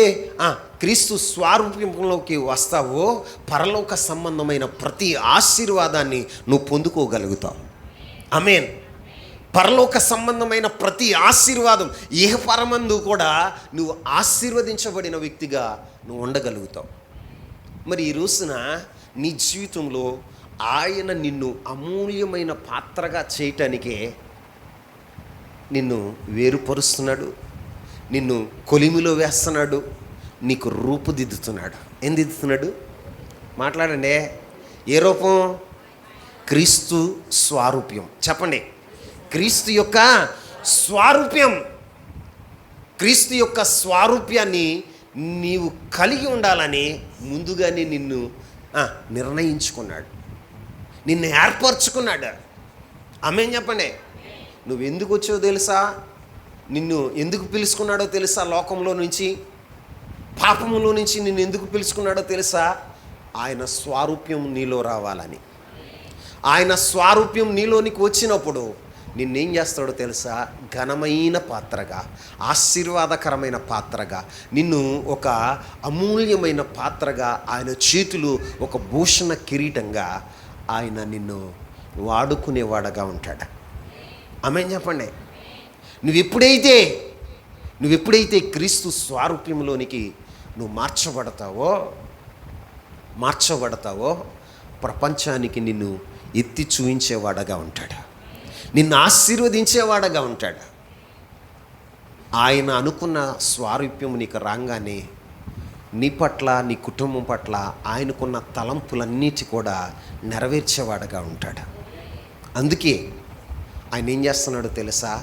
క్రీస్తు స్వారూప్యంలోకి వస్తావో పరలోక సంబంధమైన ప్రతి ఆశీర్వాదాన్ని నువ్వు పొందుకోగలుగుతావు. ఆమేన్. పరలోక సంబంధమైన ప్రతి ఆశీర్వాదం ఇహపరమందు కూడా నువ్వు ఆశీర్వదించబడిన వ్యక్తిగా నువ్వు ఉండగలుగుతావు. మరి ఈ రోజున నీ జీవితంలో ఆయన నిన్ను అమూల్యమైన పాత్రగా చేయటానికే నిన్ను వేరుపరుస్తున్నాడు, నిన్ను కొలిమిలో వేస్తున్నాడు, నీకు రూపుదిద్దుతున్నాడు. ఏం దిద్దుతున్నాడు? మాట్లాడండి. ఏ రూపం? క్రీస్తు స్వారూప్యం. చెప్పండి. క్రీస్తు యొక్క స్వారూప్యం. క్రీస్తు యొక్క స్వారూప్యాన్ని నీవు కలిగి ఉండాలని ముందుగానే నిన్ను నిర్ణయించుకున్నాడు, నిన్ను ఏర్పరచుకున్నాడు. ఆమేన్ చెప్పండి. నువ్వు ఎందుకు వచ్చావో తెలుసా? నిన్ను ఎందుకు పిలుచుకున్నాడో తెలుసా? లోకంలో నుంచి, పాపములో నుంచి నిన్ను ఎందుకు పిలుచుకున్నాడో తెలుసా? ఆయన స్వారూప్యం నీలో రావాలని. ఆయన స్వారూప్యం నీలోనికి వచ్చినప్పుడు నిన్నేం చేస్తాడో తెలుసా? ఘనమైన పాత్రగా, ఆశీర్వాదకరమైన పాత్రగా, నిన్ను ఒక అమూల్యమైన పాత్రగా ఆయన చేతులు ఒక భూషణ కిరీటంగా ఆయన నిన్ను వాడుకునేవాడగా ఉంటాడు. ఆమేన్ చెప్పండి. నువ్వెప్పుడైతే క్రీస్తు స్వారూప్యంలోనికి నువ్వు మార్చబడతావో ప్రపంచానికి నిన్ను ఎత్తి చూయించేవాడగా ఉంటాడు, నిన్ను ఆశీర్వదించేవాడగా ఉంటాడు. ఆయన అనుకున్న స్వారూప్యం నీకు రాగానే నీ పట్ల, నీ కుటుంబం పట్ల ఆయనకున్న తలంపులన్నిటి కూడా నెరవేర్చేవాడగా ఉంటాడు. అందుకే ఆయన ఏం చేస్తున్నాడో తెలుసా?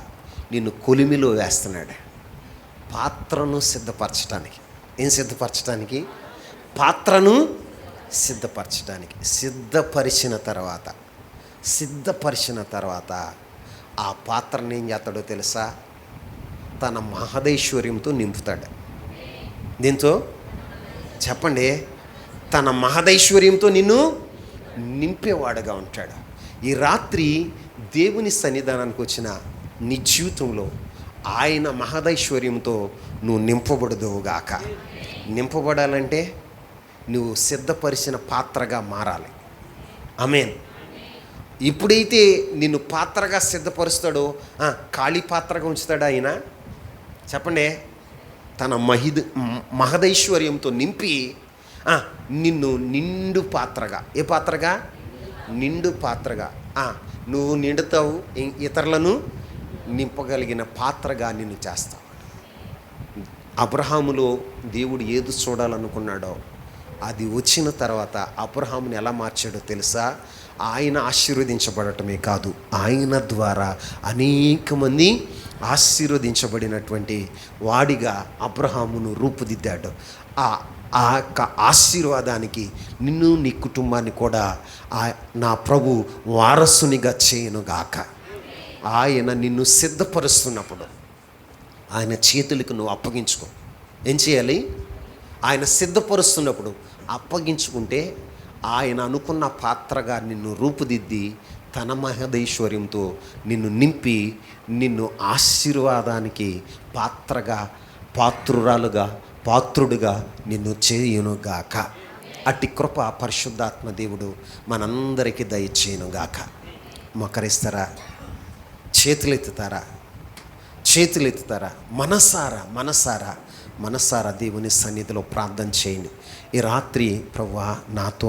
నిన్ను కొలిమిలో వేస్తున్నాడు, పాత్రను సిద్ధపరచడానికి. ఏం సిద్ధపరచడానికి? పాత్రను సిద్ధపరచడానికి. సిద్ధపరిచిన తర్వాత ఆ పాత్రను ఏం చేస్తాడో తెలుసా? తన మహదైశ్వర్యంతో నింపుతాడు. దీంతో చెప్పండి. తన మహదైశ్వర్యంతో నిన్ను నింపేవాడుగా ఉంటాడు. ఈ రాత్రి దేవుని సన్నిధానానికి వచ్చిన నీ జీవితంలో ఆయన మహదైశ్వర్యంతో నువ్వు నింపబడదువుగాక. నింపబడాలంటే నువ్వు సిద్ధపరిచిన పాత్రగా మారాలి. ఆమేన్. ఇప్పుడైతే నిన్ను పాత్రగా సిద్ధపరుస్తాడో ఖాళీ పాత్రగా ఉంచుతాడు ఆయన. చెప్పండి. తన మహదైశ్వర్యంతో నింపి నిన్ను నిండు పాత్రగా. ఏ పాత్రగా? నిండు పాత్రగా. నువ్వు నిండుతావు, ఇతరులను నింపగలిగిన పాత్రగా నిన్ను చేస్తావు. అబ్రహాములో దేవుడు ఏది చూడాలనుకున్నాడో అది వచ్చిన తర్వాత అబ్రహాముని ఎలా మార్చాడో తెలుసా? ఆయన ఆశీర్వదించబడటమే కాదు, ఆయన ద్వారా అనేక మంది ఆశీర్వదించబడినటువంటి వాడిగా అబ్రహామును రూపుదిద్దాడు. ఆ యొక్క ఆశీర్వాదానికి నిన్ను, నీ కుటుంబాన్ని కూడా నా ప్రభు వారసునిగా చేయనుగాక. ఆయన నిన్ను సిద్ధపరుస్తున్నప్పుడు ఆయన చేతులకు నువ్వు అప్పగించుకో. ఏం చేయాలి? ఆయన సిద్ధపరుస్తున్నప్పుడు అప్పగించుకుంటే ఆయన అనుకున్న పాత్రగా నిన్ను రూపుదిద్ది తన మహదైశ్వర్యంతో నిన్ను నింపి నిన్ను ఆశీర్వాదానికి పాత్రుడుగా నిన్ను చేయునుగాక. అట్టి కృప పరిశుద్ధాత్మ దేవుడు మనందరికీ దయచేయునుగాక. మోకరిస్తారా? చేతులెత్తుతారా? మనసారా దేవుని సన్నిధిలో ప్రార్థన చేయండి. ఈ రాత్రి ప్రభువా నాతో